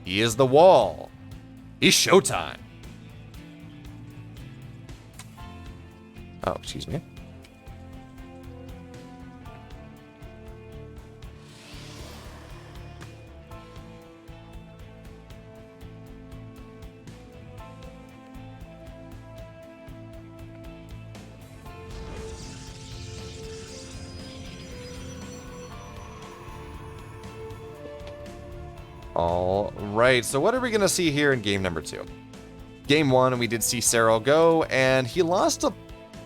he is the Wall. He's Showtime. Oh, excuse me. All right, so what are we going to see here in game number 2? Game 1, we did see SERRAL go, and he lost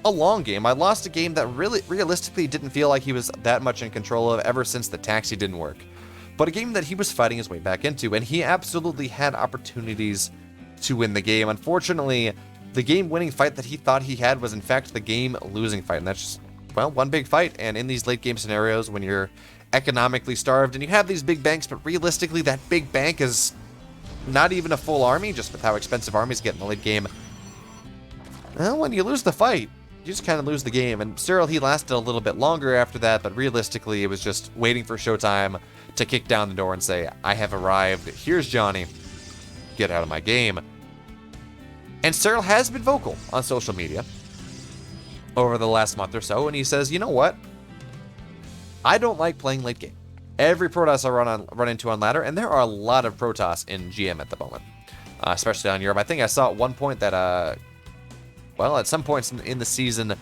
a long game. I lost a game that really realistically didn't feel like he was that much in control of ever since the taxi didn't work. But a game that he was fighting his way back into, and he absolutely had opportunities to win the game. Unfortunately, the game-winning fight that he thought he had was in fact the game-losing fight, and that's just, well, one big fight. And in these late-game scenarios, when you're economically starved and you have these big banks, but realistically that big bank is not even a full army, just with how expensive armies get in the late game. Well, when you lose the fight, you just kind of lose the game. And SERRAL, he lasted a little bit longer after that, but realistically it was just waiting for Showtime to kick down the door and say, I have arrived, here's Johnny, get out of my game. And SERRAL has been vocal on social media over the last month or so, and he says, you know what? I don't like playing late game. Every Protoss I run into on ladder, and there are a lot of Protoss in GM at the moment, especially on Europe. I think I saw at one point that, well, at some points in the season,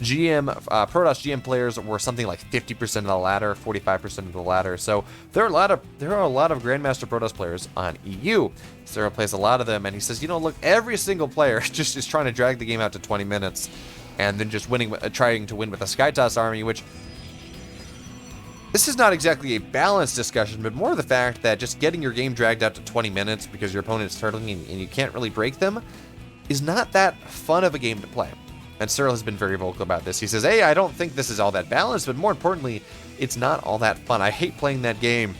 Protoss GM players were something like 50% of the ladder, 45% of the ladder. So there are a lot of Grandmaster Protoss players on EU. SERRAL plays a lot of them, and he says, you know, look, every single player just is trying to drag the game out to 20 minutes, and then just trying to win with a Skytoss army, which. This is not exactly a balanced discussion, but more the fact that just getting your game dragged out to 20 minutes because your opponent is turtling and you can't really break them is not that fun of a game to play. And SERRAL has been very vocal about this. He says, hey, I don't think this is all that balanced, but more importantly, it's not all that fun. I hate playing that game.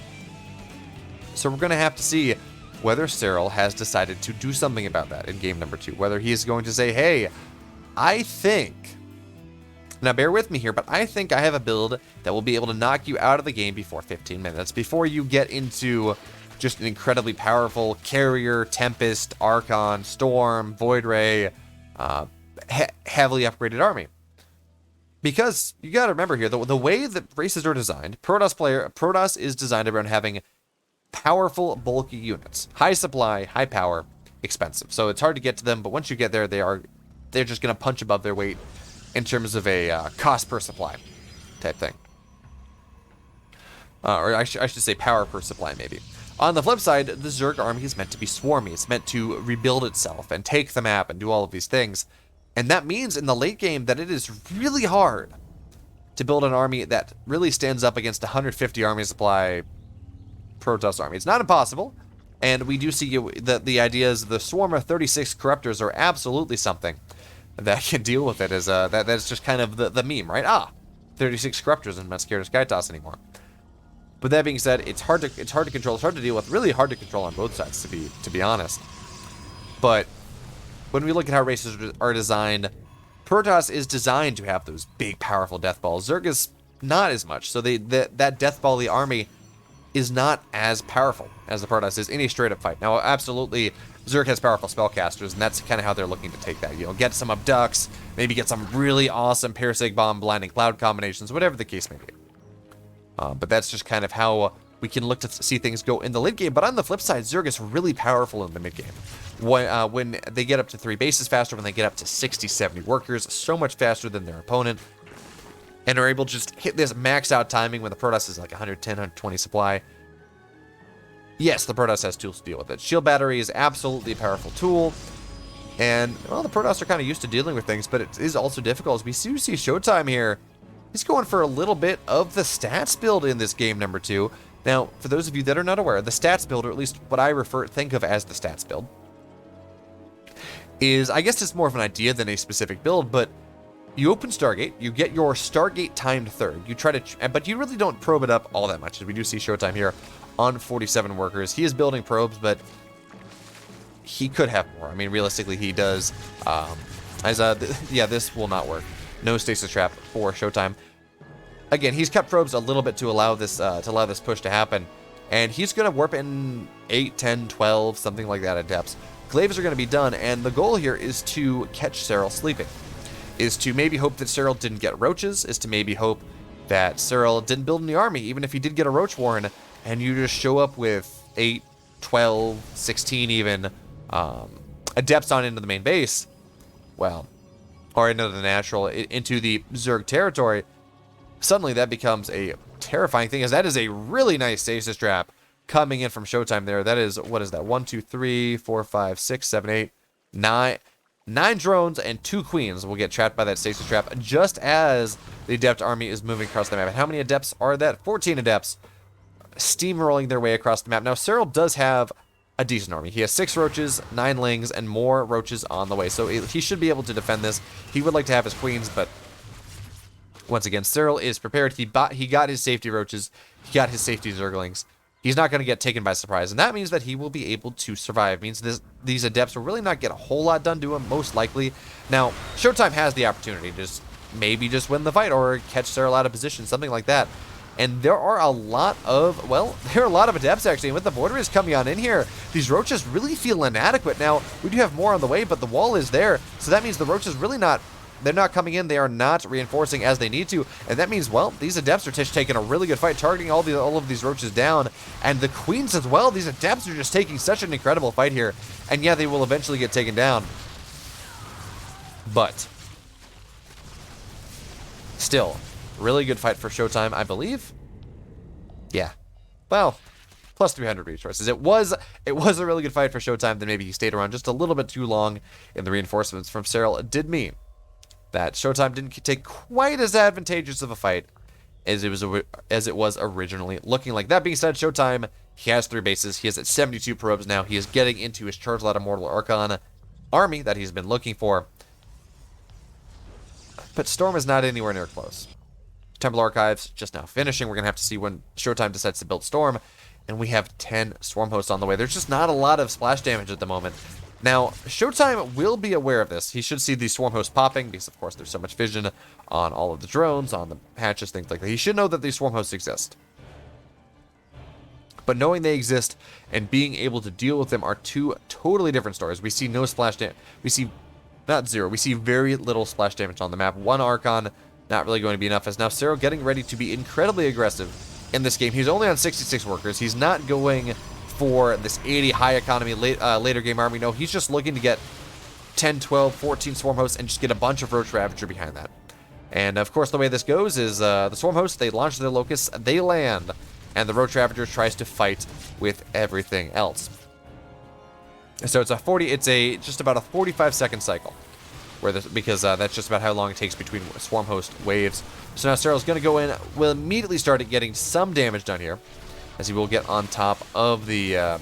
So we're going to have to see whether SERRAL has decided to do something about that in game number 2. Whether he is going to say, hey, I think... Now, bear with me here, but I think I have a build that will be able to knock you out of the game before 15 minutes, before you get into just an incredibly powerful Carrier, Tempest, Archon, Storm, Void Ray, heavily upgraded army. Because you got to remember here, the way that races are designed, Protoss is designed around having powerful, bulky units. High supply, high power, expensive. So it's hard to get to them, but once you get there, they're just going to punch above their weight in terms of a cost per supply type thing. Or I should say power per supply, maybe. On the flip side, the Zerg army is meant to be swarmy. It's meant to rebuild itself and take the map and do all of these things. And that means in the late game that it is really hard to build an army that really stands up against 150 army supply Protoss army. It's not impossible. And we do see the ideas, the swarm of 36 corruptors are absolutely something that can deal with it. That's just kind of the meme, right? 36 corruptors, and I'm not scared of Skytoss anymore. But that being said, it's hard to control, it's hard to deal with, really hard to control on both sides, to be honest. But when we look at how races are designed, Protoss is designed to have those big, powerful death balls. Zerg is not as much, so that death ball army is not as powerful as the Protoss is in a straight-up fight. Now, absolutely, Zerg has powerful spellcasters, and that's kind of how they're looking to take that. You know, get some abducts, maybe get some really awesome Parasig Bomb, Blinding Cloud combinations, whatever the case may be. But that's just kind of how we can look to see things go in the late game. But on the flip side, Zerg is really powerful in the mid game. When they get up to 3 bases faster, when they get up to 60, 70 workers, so much faster than their opponent, and are able to just hit this max out timing when the Protoss is like 110, 120 supply. Yes, the Protoss has tools to deal with it. Shield Battery is absolutely a powerful tool. And, well, the Protoss are kind of used to dealing with things, but it is also difficult. As we see Showtime here, he's going for a little bit of the stats build in this game number 2. Now, for those of you that are not aware, the stats build, or at least what I think of as the stats build, is, I guess it's more of an idea than a specific build, but you open Stargate, you get your Stargate timed third. You try to, but you really don't probe it up all that much, as we do see Showtime here on 47 workers. He is building probes, but he could have more. I mean, realistically, he does. Yeah, this will not work. No stasis trap for Showtime. Again, he's kept probes a little bit to allow this push to happen, and he's going to warp in 8, 10, 12, something like that at depths. Glaives are going to be done, and the goal here is to catch Cyril sleeping. Is to maybe hope that Cyril didn't get roaches, is to maybe hope that Cyril didn't build in the army, even if he did get a roach warren, and you just show up with 8, 12, 16 even adepts on into the main base, well, or into the natural, into the Zerg territory. Suddenly that becomes a terrifying thing, as that is a really nice stasis trap coming in from Showtime there. That is, what is that? 1, 2, 3, 4, 5, 6, 7, 8, 9. 9 drones and 2 queens will get trapped by that stasis trap just as the adept army is moving across the map. And how many adepts are that? 14 adepts steamrolling their way across the map. Now, Cyril does have a decent army. He has 6 roaches, 9 lings, and more roaches on the way. So he should be able to defend this. He would like to have his queens, but once again, Cyril is prepared. He got his safety roaches. He got his safety zerglings. He's not going to get taken by surprise, and that means that he will be able to survive. It means these adepts will really not get a whole lot done to him, most likely. Now, Showtime has the opportunity to maybe just win the fight or catch Cyril out of position, something like that. And there are a lot of adepts, actually. And with the borderers coming on in here, these roaches really feel inadequate. Now, we do have more on the way, but the wall is there. So that means the roaches really they're not coming in. They are not reinforcing as they need to. And that means, well, these adepts are taking a really good fight, targeting all of these roaches down. And the queens as well. These adepts are just taking such an incredible fight here. And yeah, they will eventually get taken down. But still, really good fight for Showtime, I believe. Yeah. Well, plus 300 resources. It was a really good fight for Showtime. Then maybe he stayed around just a little bit too long in the reinforcements from Cyril. It did mean that Showtime didn't take quite as advantageous of a fight as it was originally looking like. That being said, Showtime, he has 3 bases. He is at 72 probes now. He is getting into his Charge Lot Immortal Archon army that he's been looking for. But Storm is not anywhere near close. Temple Archives just now finishing. We're going to have to see when Showtime decides to build Storm. And we have 10 Swarm Hosts on the way. There's just not a lot of splash damage at the moment. Now, Showtime will be aware of this. He should see these Swarm Hosts popping because, of course, there's so much vision on all of the drones, on the hatches, things like that. He should know that these Swarm Hosts exist. But knowing they exist and being able to deal with them are 2 totally different stories. We see no splash damage. We see, not 0, we see very little splash damage on the map. 1 Archon, not really going to be enough, as now Cyril getting ready to be incredibly aggressive in this game. He's only on 66 workers. He's not going for this 80 high economy later game army. No, he's just looking to get 10, 12, 14 Swarm Hosts and just get a bunch of Roach Ravager behind that. And of course, the way this goes is the Swarm Hosts, they launch their locusts, they land, and the Roach Ravager tries to fight with everything else. So it's just about a 45-second cycle, because that's just about how long it takes between Swarm Host waves. So now Cyril's going to go in, will immediately start getting some damage done here, as he will get on top of the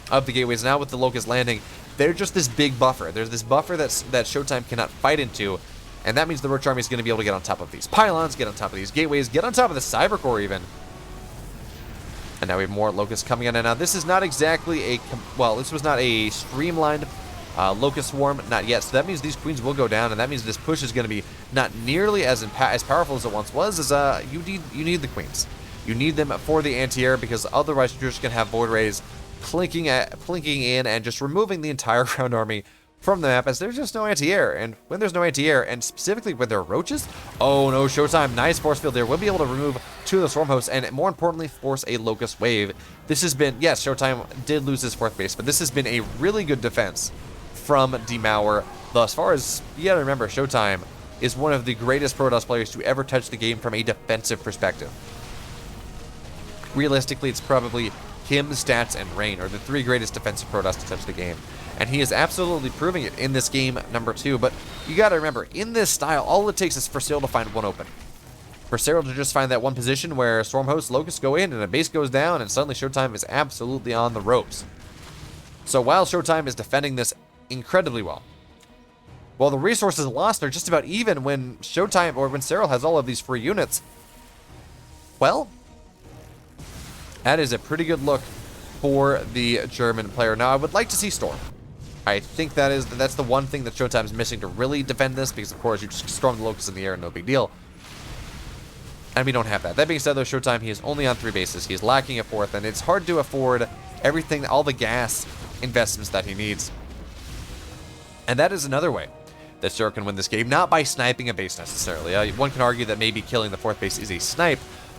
gateways. Now with the Locust landing, they're just this big buffer. There's this buffer that Showtime cannot fight into, and that means the Roach Army is going to be able to get on top of these pylons, get on top of these gateways, get on top of the Cyber Core even. And now we have more Locusts coming in. And now this is not exactly this was not a streamlined Locust Swarm, not yet. So that means these Queens will go down, and that means this push is going to be not nearly as powerful as it once was. You need the Queens. You need them for the anti-air, because otherwise you're just going to have Void Rays plinking in and just removing the entire ground army from the map, as there's just no anti-air. And when there's no anti-air, and specifically when there are roaches, oh no, Showtime, nice force field there. We'll be able to remove 2 of the Swarm Hosts, and more importantly, force a Locust Wave. This has been, yes, Showtime did lose his 4th base, but this has been a really good defense from Demour thus far. As you gotta remember, Showtime is one of the greatest Protoss players to ever touch the game from a defensive perspective. Realistically, it's probably him, Stats, and Rain are the 3 greatest defensive Protoss to touch the game. And he is absolutely proving it in this game number 2. But you gotta remember, in this style, all it takes is for Cyril to find one open. for Cyril to just find that one position where Storm Host Locusts go in and a base goes down, and suddenly Showtime is absolutely on the ropes. So while Showtime is defending this incredibly well, while the resources lost are just about even when Showtime, or when Cyril has all of these free units, well, that is a pretty good look for the German player. Now, I would like to see Storm. I think that's the one thing that Showtime's missing to really defend this, because of course you just storm the Locusts in the air, no big deal. And we don't have that. That being said, though, Showtime, he is only on 3 bases. He's lacking a 4th, and it's hard to afford everything, all the gas investments that he needs. And that is another way that Cyril can win this game, not by sniping a base necessarily. One can argue that maybe killing the 4th base is a snipe,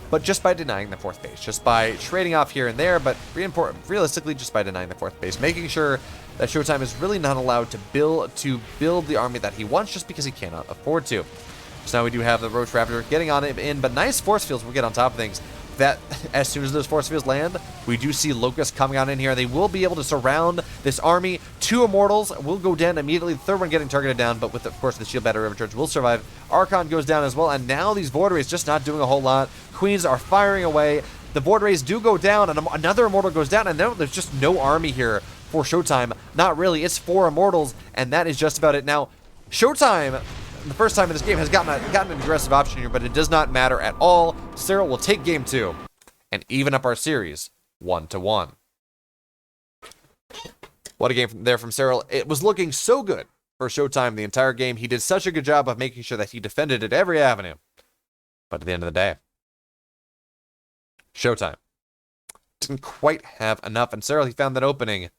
but just by denying the 4th base, just by trading off here and there, but realistically just by denying the 4th base, making sure that Showtime is really not allowed to build the army that he wants just because he cannot afford to. So now we do have the Roach Raptor getting on him in, but nice force fields will get on top of things. That as soon as those force fields land, we do see Locusts coming on in here. They will be able to surround this army. 2 Immortals will go down immediately. The 3rd one getting targeted down, but with, of course, the Shield Battery Overcharge will survive. Archon goes down as well, and now these Void Rays just not doing a whole lot. Queens are firing away. The Void Rays do go down, and another Immortal goes down, and there's just no army here for Showtime. Not really. It's 4 Immortals, and that is just about it. Now, Showtime, the first time in this game, has gotten an aggressive option here, but it does not matter at all. Cyril will take game 2 and even up our series 1-1. What a game there from Cyril. It was looking so good for Showtime the entire game. He did such a good job of making sure that he defended at every avenue. But at the end of the day, Showtime didn't quite have enough, and Cyril, he found that opening.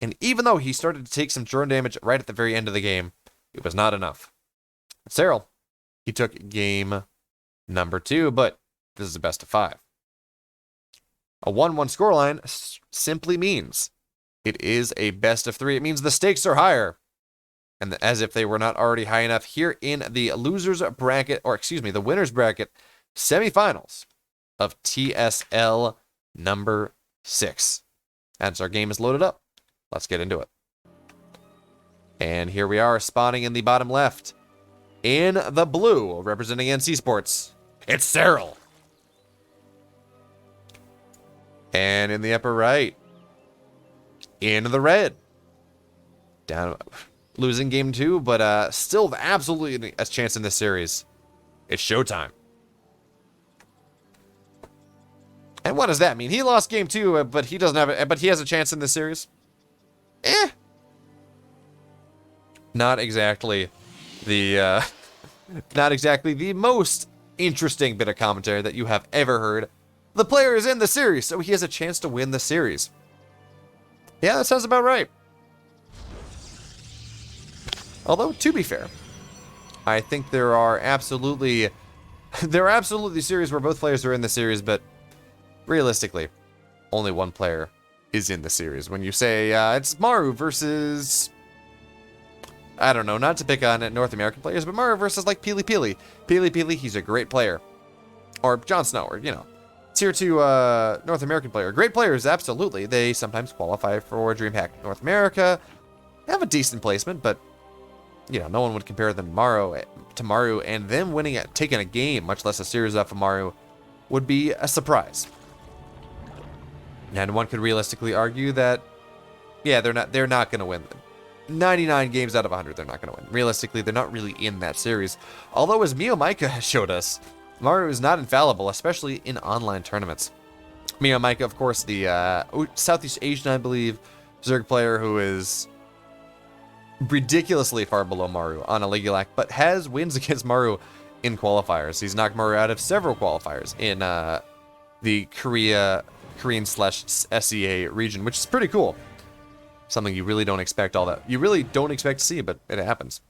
And even though he started to take some drone damage right at the very end of the game, it was not enough. Cyril, he took game number 2, but this is a best of 5. A 1-1 scoreline simply means it is a best of 3. It means the stakes are higher. And as if they were not already high enough, here in the losers bracket, or excuse me, the winners bracket semifinals of TSL number 6. As our game is loaded up, let's get into it. And here we are, spawning in the bottom left. In the blue, representing NC Sports, it's Cyril. And in the upper right, in the red, down, losing game 2, but still absolutely a chance in this series. It's Showtime. And what does that mean? He lost game 2, but he doesn't have it. But he has a chance in this series. Not exactly the most interesting bit of commentary that you have ever heard. The player is in the series, so he has a chance to win the series. Yeah, that sounds about right. Although, to be fair, I think there are absolutely series where both players are in the series, but realistically, only one player is in the series. When you say it's Maru versus, I don't know, not to pick on North American players, but Maru versus like Pili Pili. Pili Pili, he's a great player. Or Jon Snow, or, you know, Tier 2 North American player. Great players, absolutely. They sometimes qualify for DreamHack North America. They have a decent placement, but, you know, no one would compare them to Maru, and them taking a game, much less a series off of Maru, would be a surprise. And one could realistically argue that, yeah, they're not going to win. 99 games out of 100, they're not going to win. Realistically, they're not really in that series. Although, as Mio Micah has showed us, Maru is not infallible, especially in online tournaments. Mio Micah, of course, the Southeast Asian, I believe, Zerg player who is ridiculously far below Maru on a Legilac, but has wins against Maru in qualifiers. He's knocked Maru out of several qualifiers in the Korean/SEA region, which is pretty cool. Something you really don't expect to see, but it happens.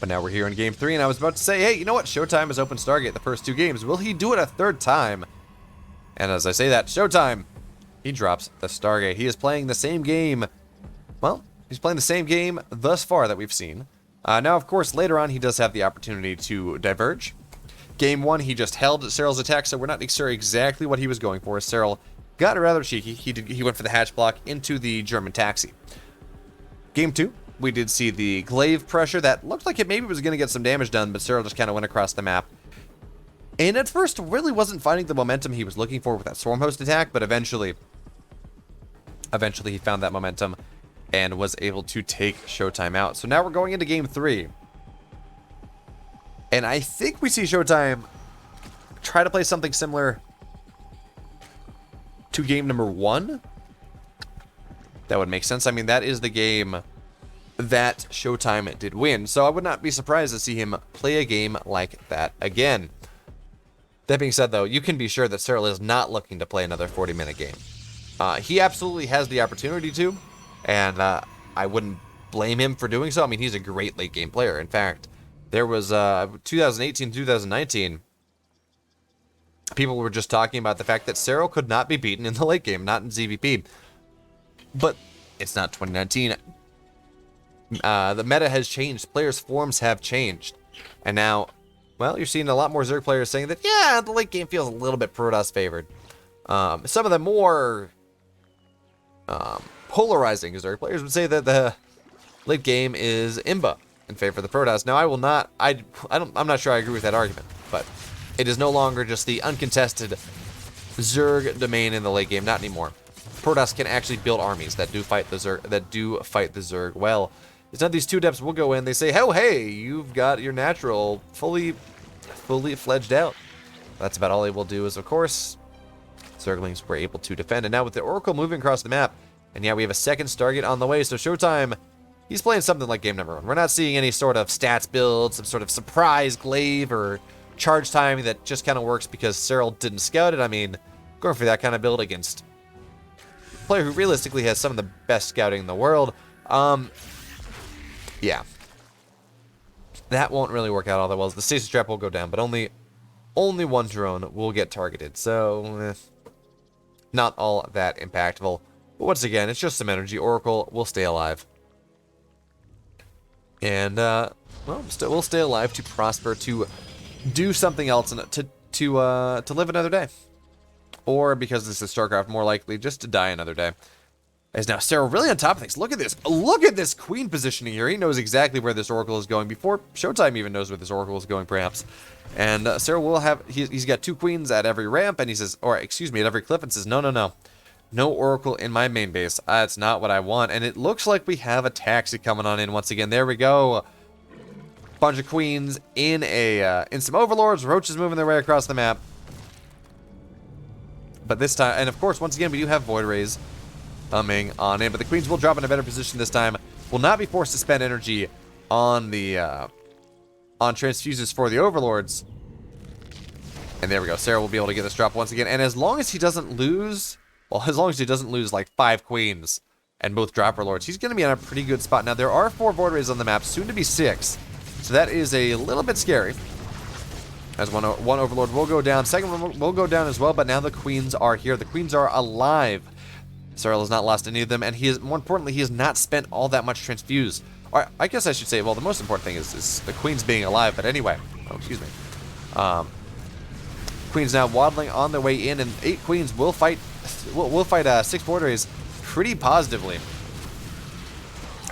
But now we're here in game 3, and I was about to say, hey, you know what? Showtime has opened Stargate the first 2 games. Will he do it a 3rd time? And as I say that, Showtime, he drops the Stargate. He is playing the same game. Well, he's playing the same game thus far that we've seen. Now, of course, later on, he does have the opportunity to diverge. Game 1, he just held SERRAL's attack, so we're not sure exactly what he was going for. SERRAL got rather cheeky. He went for the hatch block into the German taxi. Game 2, we did see the glaive pressure. That looked like it maybe was going to get some damage done, but SERRAL just kind of went across the map. And at first, really wasn't finding the momentum he was looking for with that Swarm Host attack, but eventually he found that momentum and was able to take Showtime out. So now we're going into Game 3. And I think we see Showtime try to play something similar to game number 1. That would make sense. I mean, that is the game that Showtime did win. So I would not be surprised to see him play a game like that again. That being said, though, you can be sure that Cyril is not looking to play another 40-minute game. He absolutely has the opportunity to, and I wouldn't blame him for doing so. I mean, he's a great late-game player. In fact, there was 2018, 2019, people were just talking about the fact that Cyril could not be beaten in the late game, not in ZVP. But it's not 2019. The meta has changed. Players' forms have changed. And now, well, you're seeing a lot more Zerg players saying that, yeah, the late game feels a little bit Protoss favored. Some of the more polarizing Zerg players would say that the late game is Imba in favor of the Protoss. Now, I will not, I'm not sure I agree with that argument, but it is no longer just the uncontested Zerg domain in the late game, not anymore. Protoss can actually build armies that do fight the Zerg, well. It's not these 2 depths will go in, they say, oh, hey, you've got your natural fully fledged out. That's about all they will do is, of course, Zerglings were able to defend. And now with the Oracle moving across the map, and yeah, we have a second Stargate on the way, so Showtime, he's playing something like game number 1. We're not seeing any sort of stats build, some sort of surprise glaive or charge timing that just kind of works because Cyril didn't scout it. I mean, going for that kind of build against a player who realistically has some of the best scouting in the world, yeah. That won't really work out all that well. The stasis trap will go down, but only one drone will get targeted, so not all that impactful. But once again, it's just some energy. Oracle will stay alive. And, well, we'll stay alive to prosper, to do something else, and to live another day. Or, because this is StarCraft, more likely just to die another day. As now SERRAL really on top of things. Look at this. Look at this queen positioning here. He knows exactly where this Oracle is going before Showtime even knows where this Oracle is going, perhaps. And SERRAL will have, he's got 2 queens at every ramp, and he says, or excuse me, at every cliff, and says, no, no, no. No Oracle in my main base. That's not what I want. And it looks like we have a taxi coming on in once again. There we go. Bunch of queens in some overlords. Ro8 is moving their way across the map. But this time, and of course, once again, we do have Void Rays coming on in, but the queens will drop in a better position this time. Will not be forced to spend energy on the on transfuses for the overlords. And there we go. SERRAL will be able to get this drop once again. And as long as he doesn't lose, well, as long as he doesn't lose like 5 queens and both dropper lords, he's going to be in a pretty good spot. Now there are 4 Void Rays on the map, soon to be 6, so that is a little bit scary. As one overlord will go down, second one will go down as well. But now the queens are here. The queens are alive. SERRAL has not lost any of them, and he is, more importantly, he has not spent all that much transfuse. Or I guess I should say, well, the most important thing is the queens being alive, but anyway. Oh, excuse me. Queens now waddling on their way in, and 8 queens will fight 6 Void Rays pretty positively.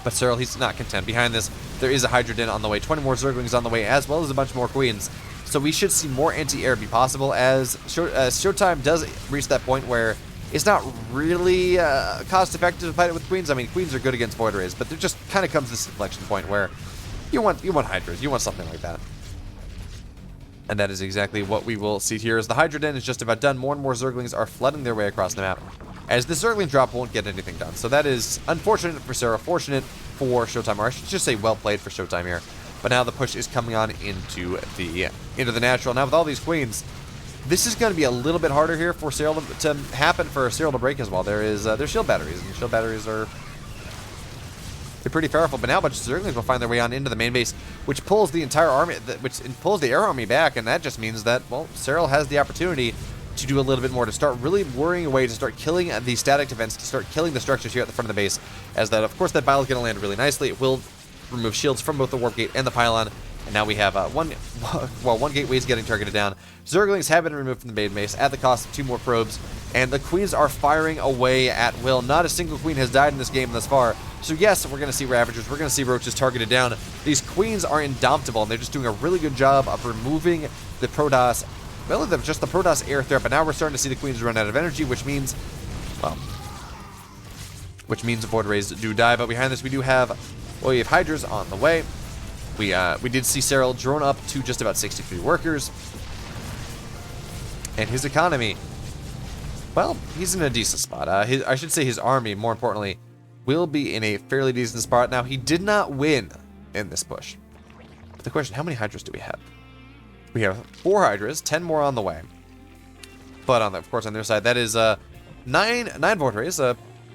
But SERRAL, he's not content. Behind this, there is a Hydra Den on the way, 20 more Zerglings on the way, as well as a bunch more queens. So we should see more anti-air be possible as Showtime does reach that point where it's not really cost-effective to fight it with queens. I mean, queens are good against Void Rays, but there just kind of comes this inflection point where you want Hydras, you want something like that. And that is exactly what we will see here as the Hydra Den is just about done. More and more Zerglings are flooding their way across the map, as the Zergling drop won't get anything done. So that is unfortunate for SERRAL, fortunate for Showtime, or I should just say well played for Showtime here. But now the push is coming on into the natural. Now with all these queens, this is going to be a little bit harder here for SERRAL to happen, for SERRAL to break as well. There's shield batteries, and shield batteries are pretty powerful. But now a bunch of Zerglings will find their way on into the main base, which pulls the entire army, which pulls the air army back, and that just means that, well, SERRAL has the opportunity to do a little bit more, to start really worrying away, to start killing the static defense, to start killing the structures here at the front of the base. As that, of course, that battle is going to land really nicely. It will remove shields from both the warp gate and the pylon, And now we have one gateway is getting targeted down. Zerglings have been removed from the main base at the cost of 2 more probes, and the queens are firing away at will. Not a single queen has died in this game thus far. So yes, we're going to see Ravagers, we're going to see Roaches targeted down. These queens are indomitable, and they're just doing a really good job of removing the Protoss, really just the Protoss air threat, but now we're starting to see the queens run out of energy, which means, well, the Void Rays do die. But behind this, we do have, well, we have Hydras on the way. We did see Cyril drone up to just about 63 workers. And his economy, well, he's in a decent spot. I should say his army, more importantly, will be in a fairly decent spot. Now, he did not win in this push. But the question, how many Hydras do we have? We have 4 Hydras, 10 more on the way. But of course, on their side, that is 9 Void Rays.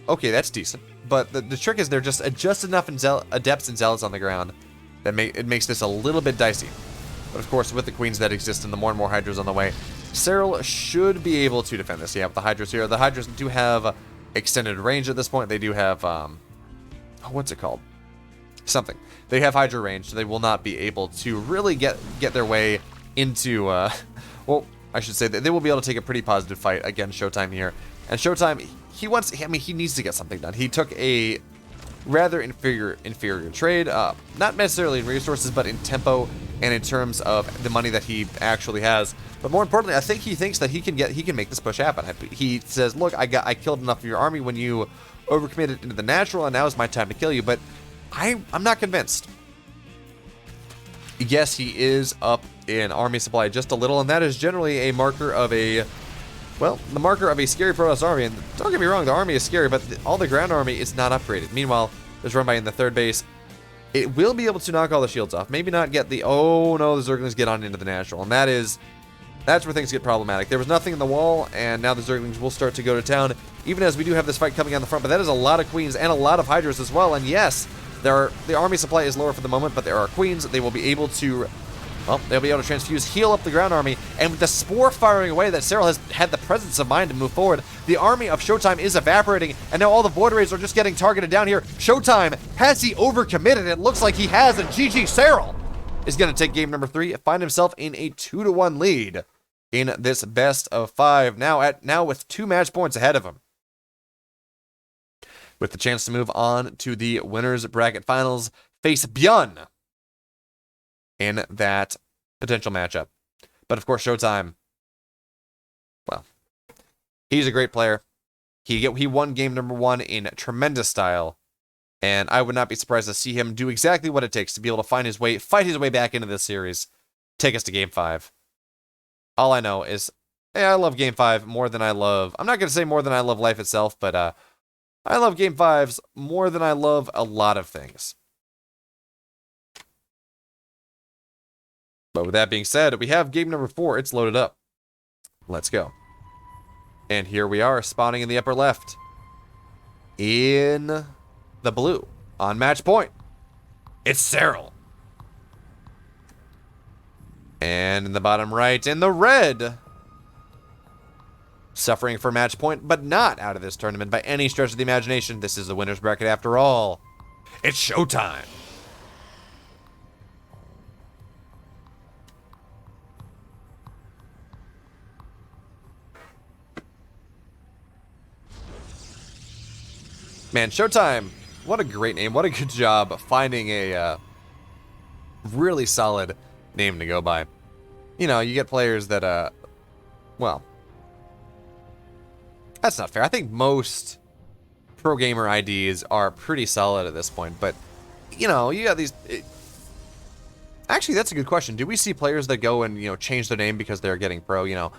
Okay, that's decent. But the trick is they're just enough Adepts and Zealots on the ground that it makes this a little bit dicey. But of course, with the queens that exist and the more and more Hydras on the way, Cyril should be able to defend this. Yeah, with the Hydras here. The Hydras do have extended range at this point. They do have, what's it called? Something. They have Hydra range, so they will not be able to really get their way into, well, I should say that they will be able to take a pretty positive fight against Showtime here. And Showtime, he needs to get something done. He took a rather inferior trade, not necessarily in resources, but in tempo and in terms of the money that he actually has. But more importantly, I think he thinks that he can make this push happen. He says, look, I killed enough of your army when you overcommitted into the natural, and now is my time to kill you. But I'm not convinced. Yes, he is up in army supply just a little, and that is generally a marker of a, well, the marker of a scary Protoss army. And don't get me wrong, the army is scary, but all the ground army is not upgraded. Meanwhile, there's run by in the 3rd base. It will be able to knock all the shields off. Maybe not get the, oh no, the Zerglings get on into the natural. And that's where things get problematic. There was nothing in the wall, and now the Zerglings will start to go to town, even as we do have this fight coming on the front. But that is a lot of queens and a lot of Hydras as well. And yes, the army supply is lower for the moment, but there are queens. They will be able to, well, they'll be able to transfuse, heal up the ground army, and with the spore firing away that Cyril has had the presence of mind to move forward, the army of Showtime is evaporating, and now all the Void Rays are just getting targeted down here. Showtime, has he overcommitted? It looks like he has, and GG Cyril is going to take game number 3, find himself in a 2-1 lead in this best of 5, now with 2 match points ahead of him, with the chance to move on to the winners bracket finals, face Bjorn in that potential matchup. But of course, Showtime, well, he's a great player. He won game number 1 in tremendous style, and I would not be surprised to see him do exactly what it takes to be able to fight his way back into this series, take us to game 5. All I know is, hey, I love game 5 more than I love, I'm not going to say more than I love life itself, but I love game 5s more than I love a lot of things. But with that being said, we have game number 4. It's loaded up. Let's go. And here we are, spawning in the upper left. In the blue, on match point, it's Cyril. And in the bottom right, in the red, suffering for match point, but not out of this tournament by any stretch of the imagination. This is the winner's bracket after all. It's Showtime. Man, Showtime, what a great name. What a good job finding a really solid name to go by. You know, you get players that, well, that's not fair. I think most pro gamer IDs are pretty solid at this point, but, you know, you got these... Actually, that's a good question. Do we see players that go and, you know, change their name because they're getting pro, you know,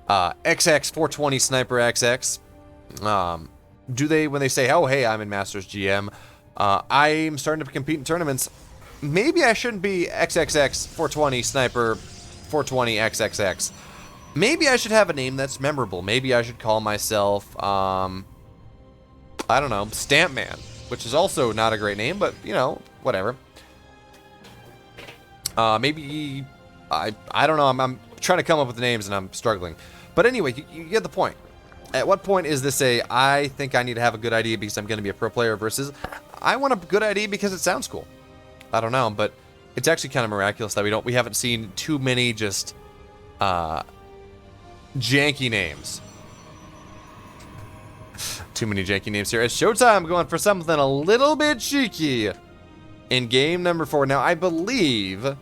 XX420 Sniper XX? Do they, when they say, oh, hey, I'm in Masters GM, I'm starting to compete in tournaments, maybe I shouldn't be XXX 420 Sniper 420 XXX. Maybe I should have a name that's memorable. Maybe I should call myself, I don't know, Stampman, which is also not a great name, but, you know, whatever. Maybe, I don't know, I'm trying to come up with names and I'm struggling. But anyway, you get the point. At what point is this I think I need to have a good idea because I'm going to be a pro player versus I want a good idea because it sounds cool? I don't know, but It's actually kind of miraculous that we haven't seen too many just janky names. Too many janky names here. It's Showtime going for something a little bit cheeky in game number 4. Now, I believe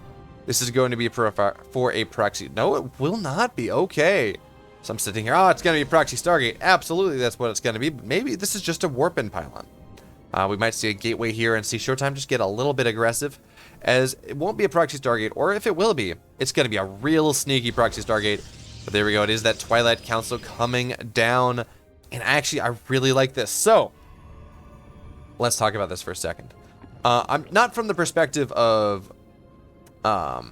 this is going to be for a proxy. No, it will not be. Okay. So I'm sitting here. Oh, it's going to be a proxy Stargate. Absolutely, that's what it's going to be. But maybe this is just a warp-in pylon. We might see a gateway here and see Showtime just get a little bit aggressive, as it won't be a proxy Stargate, or if it will be, it's going to be a real sneaky proxy Stargate. But there we go. It is that Twilight Council coming down. And actually, I really like this. So, let's talk about this for a second. I'm not from the perspective of what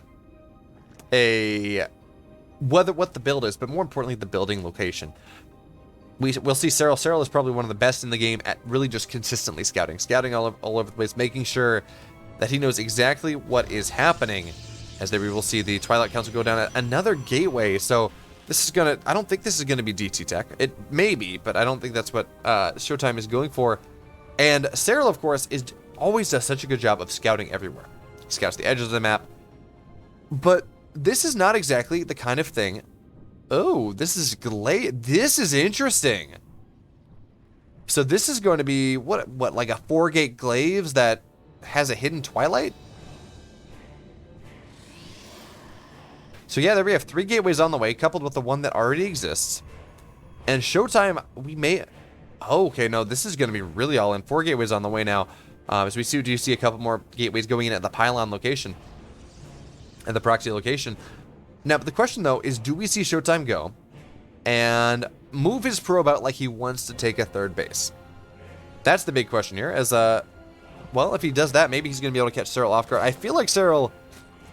the build is, but more importantly, the building location. We'll see Cyril. Cyril is probably one of the best in the game at really just consistently scouting all over the place, making sure that he knows exactly what is happening. As there we will see the Twilight Council go down at another gateway. So this is gonna, I don't think this is gonna be DT tech. It may be, but I don't think that's what Showtime is going for. And Cyril, of course, always does such a good job of scouting everywhere. He scouts the edges of the map. But this is not exactly the kind of thing. Oh, this is this is interesting. So this is going to be what like a 4-gate glaives that has a hidden Twilight? So yeah, there we have 3 gateways on the way, coupled with the one that already exists. And Showtime, we may... Oh, okay, no, this is going to be really all in. 4 gateways on the way now. As we do see a couple more gateways going in at the pylon location. At the proxy location. Now, but the question, though, is do we see Showtime go and move his probe out like he wants to take a 3rd base? That's the big question here. As, well, if he does that, maybe he's going to be able to catch Cyril off guard. I feel like Cyril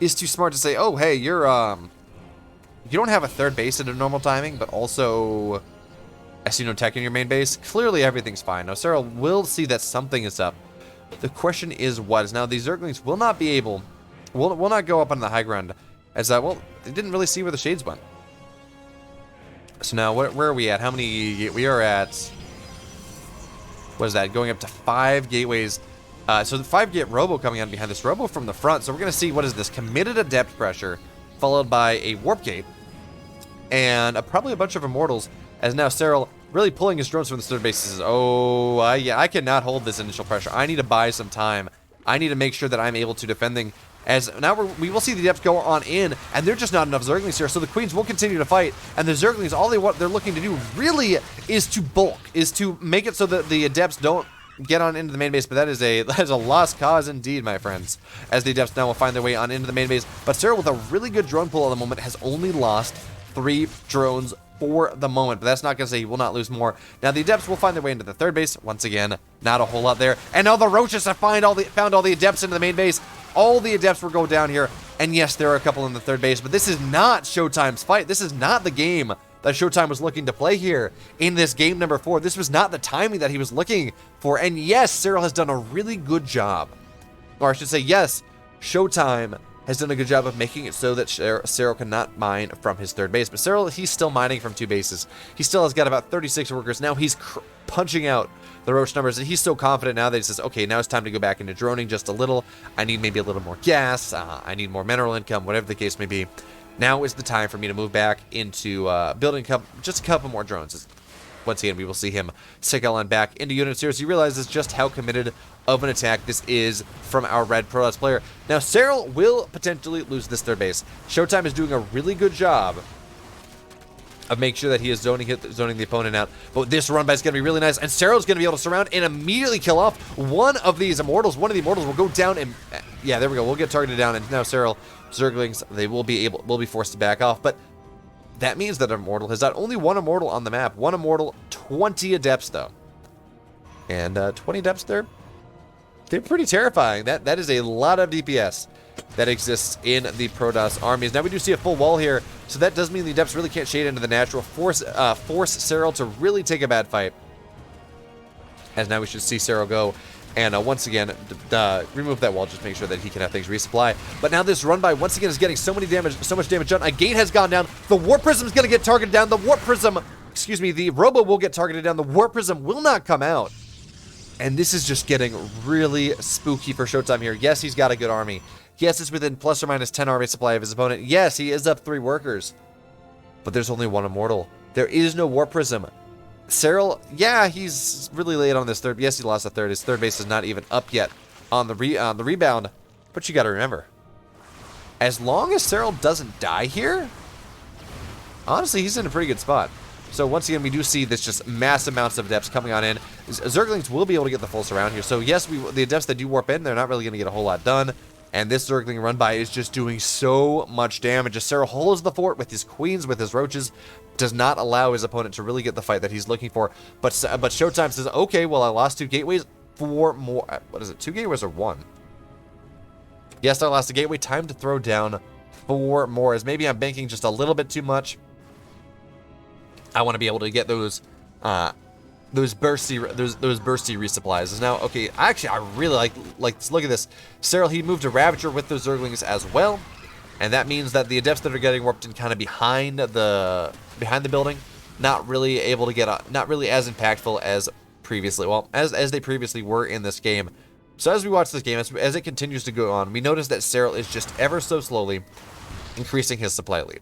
is too smart to say, oh, hey, you don't have a 3rd base at a normal timing, but also I see no tech in your main base. Clearly, everything's fine. Now, Cyril will see that something is up. The question is what? Is now these Zerglings will not be able, will not go up on the high ground. As well, they didn't really see where the shades went. So now, where are we at? How many? We are at, what is that? Going up to 5 gateways. So the 5-gate Robo coming on behind this Robo from the front. So we're going to see what is this? Committed Adept Pressure, followed by a Warp Gate, and probably a bunch of Immortals. As now Cyril really pulling his drones from the 3rd base. Says, oh, yeah, I cannot hold this initial pressure. I need to buy some time. I need to make sure that I'm able to defending. As now we will see the Adepts go on in, and they're just not enough Zerglings here, so the Queens will continue to fight, and the Zerglings, all they're looking to do really is to bulk, is to make it so that the Adepts don't get on into the main base, but that is a lost cause indeed, my friends, as the Adepts now will find their way on into the main base. But Cyril, with a really good drone pull at the moment, has only lost 3 drones for the moment, but that's not going to say he will not lose more. Now the Adepts will find their way into the 3rd base. Once again, not a whole lot there. And now the Ro8 have found all the Adepts into the main base. All the Adepts will go down here. And yes, there are a couple in the 3rd base, but this is not Showtime's fight. This is not the game that Showtime was looking to play here in this game number 4. This was not the timing that he was looking for. And yes, Cyril has done a really good job. Or I should say, yes, Showtime has done a good job of making it so that Cyril cannot mine from his 3rd base. But Cyril, he's still mining from 2 bases. He still has got about 36 workers. Now he's punching out the Ro8 numbers, and he's so confident now that he says, okay, now it's time to go back into droning just a little. I need maybe a little more gas. I need more mineral income, whatever the case may be. Now is the time for me to move back into building just a couple more drones. Once again, we will see him cycle on back into units here, so he realizes just how committed of an attack this is from our red Protoss player. Now, Cyril will potentially lose this 3rd base. Showtime is doing a really good job of making sure that he is zoning the opponent out. But this run by is going to be really nice, and Cyril's going to be able to surround and immediately kill off one of these Immortals. One of the Immortals will go down, and yeah, there we go. We'll get targeted down, and now Cyril, Zerglings, they will be forced to back off. But that means that Immortal has got only 1 Immortal on the map. 1 Immortal, 20 Adepts though, and 20 Adepts there. They're pretty terrifying. That is a lot of DPS that exists in the Protoss armies. Now we do see a full wall here, so that does mean the Adepts really can't shade into the natural. Force Cyril to really take a bad fight. As now we should see Cyril go and once again remove that wall, just make sure that he can have things resupply. But now this run by once again is getting so much damage done. A gate has gone down. The Warp Prism is going to get targeted down. The Robo will get targeted down. The Warp Prism will not come out. And this is just getting really spooky for Showtime here. Yes, he's got a good army. Yes, it's within plus or minus 10 army supply of his opponent. Yes, he is up 3 workers. But there's only 1 immortal. There is no War Prism. Cyril, yeah, he's really late on this third. Yes, he lost a third. His third base is not even up yet on the rebound. But you got to remember, as long as Cyril doesn't die here, honestly, he's in a pretty good spot. So once again, we do see this just mass amounts of adepts coming on in. Zerglings will be able to get the full surround here. So yes, the adepts that do warp in, they're not really going to get a whole lot done. And this Zergling run by is just doing so much damage. As Cyril holds the fort with his queens, with his roaches, does not allow his opponent to really get the fight that he's looking for. But Showtime says, okay, well, I lost 2 gateways. 4 more. What is it? 2 gateways or 1? Yes, I lost a gateway. Time to throw down 4 more. As maybe I'm banking just a little bit too much. I want to be able to get those bursty resupplies. Now, okay, actually, I really like look at this. Cyril, he moved a Ravager with those Zerglings as well, and that means that the adepts that are getting warped in kind of behind the building, not really able to get, not really as impactful as previously. Well, as they previously were in this game. So as we watch this game, as it continues to go on, we notice that Cyril is just ever so slowly increasing his supply lead.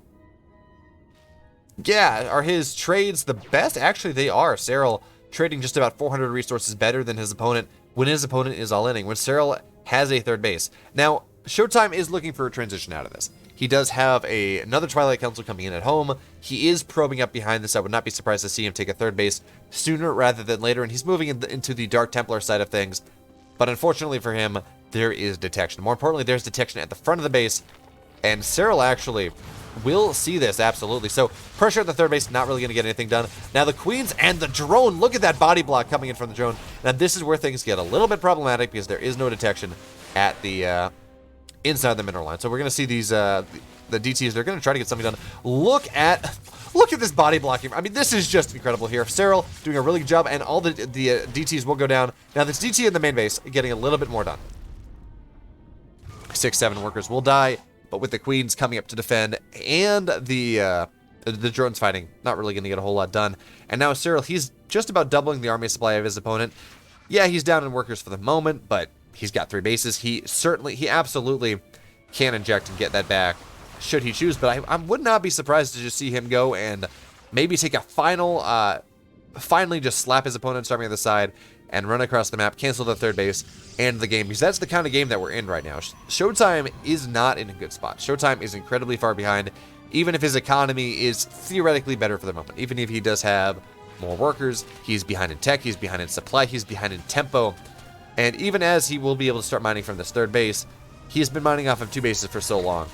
Yeah, are his trades the best? Actually, they are. Cyril trading just about 400 resources better than his opponent when his opponent is all-inning, when Cyril has a third base. Now, Showtime is looking for a transition out of this. He does have another Twilight Council coming in at home. He is probing up behind this. I would not be surprised to see him take a third base sooner rather than later, and he's moving into the Dark Templar side of things. But unfortunately for him, there is detection. More importantly, there's detection at the front of the base, and Cyril actually will see this, absolutely. So pressure at the third base, not really going to get anything done. Now the queens and the drone, look at that body block coming in from the drone. Now this is where things get a little bit problematic because there is no detection at the inside the mineral line. So we're going to see these the DTs, they're going to try to get something done. Look at this body blocking. I mean, this is just incredible here. Cyril doing a really good job, and all the DTs will go down. Now this DT in the main base getting a little bit more done. 6-7 workers will die. But with the queens coming up to defend and the drones fighting, not really going to get a whole lot done. And now Cyril, he's just about doubling the army supply of his opponent. Yeah, he's down in workers for the moment, but he's got 3 bases. He absolutely can inject and get that back should he choose. But I would not be surprised to just see him go and maybe take a finally just slap his opponent's army on the side and run across the map, cancel the third base, and the game. Because that's the kind of game that we're in right now. Showtime is not in a good spot. Showtime is incredibly far behind, even if his economy is theoretically better for the moment. Even if he does have more workers, he's behind in tech, he's behind in supply, he's behind in tempo. And even as he will be able to start mining from this third base, he has been mining off of 2 bases for so long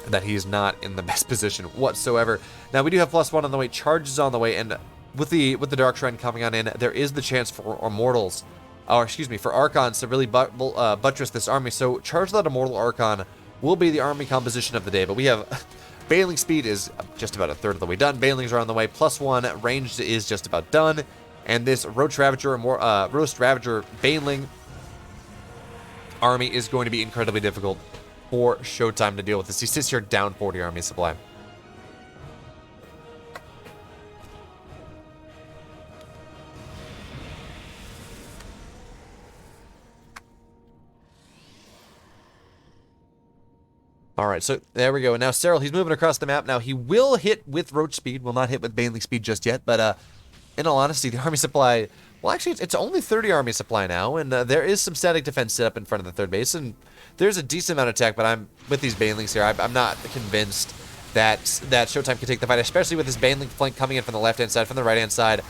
that he's not in the best position whatsoever. Now, we do have +1 on the way, charges on the way, and with the Dark Shrine coming on in, there is the chance for Immortals, or excuse me, for Archons to really buttress this army. So charge that Immortal Archon will be the army composition of the day. But we have Bailing speed is just about a third of the way done. Bailings are on the way. +1 ranged is just about done. And this Roast Ravager Bailing army is going to be incredibly difficult for Showtime to deal with this. He sits here down 40 army supply. All right, so there we go. And now Cyril, he's moving across the map. Now he will hit with Roach speed, will not hit with Bailing speed just yet. But in all honesty, the army supply, well, actually, it's only 30 army supply now, and there is some static defense set up in front of the third base, and there's a decent amount of attack. But I'm with these Bailings here, I'm not convinced that Showtime can take the fight, especially with this Bailing flank coming in from the left-hand side, from the right-hand side.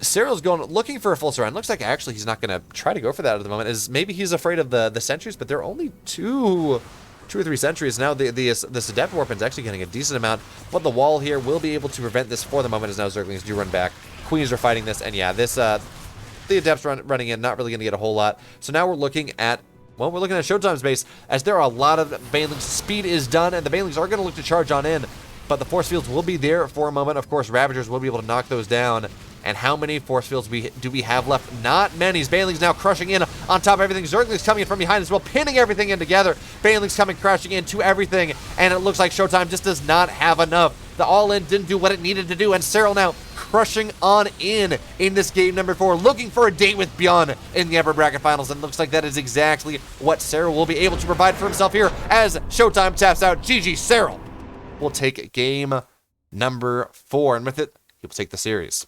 Cyril's looking for a full surround. Looks like actually he's not going to try to go for that at the moment, as maybe he's afraid of the sentries, but there are only 2 or 3 sentries. Now this Adept Warpin's actually getting a decent amount, but the wall here will be able to prevent this for the moment, as now Zerglings do run back. Queens are fighting this, and yeah, this the Adepts running in, not really going to get a whole lot. So now we're looking at, well, we're looking at Showtime's base, as there are a lot of Bailings. Speed is done, and the Bailings are going to look to charge on in, but the force fields will be there for a moment. Of course, Ravagers will be able to knock those down. And how many force fields do we have left? Not many. Bailing's now crushing in on top of everything. Zergling's coming in from behind as well, pinning everything in together. Bailing's coming crashing into everything, and it looks like Showtime just does not have enough. The all-in didn't do what it needed to do, and Cyril now crushing on in this game number 4, looking for a date with Bjorn in the upper bracket finals, and looks like that is exactly what Cyril will be able to provide for himself here as Showtime taps out. GG, Cyril will take game number 4, and with it, he will take the series.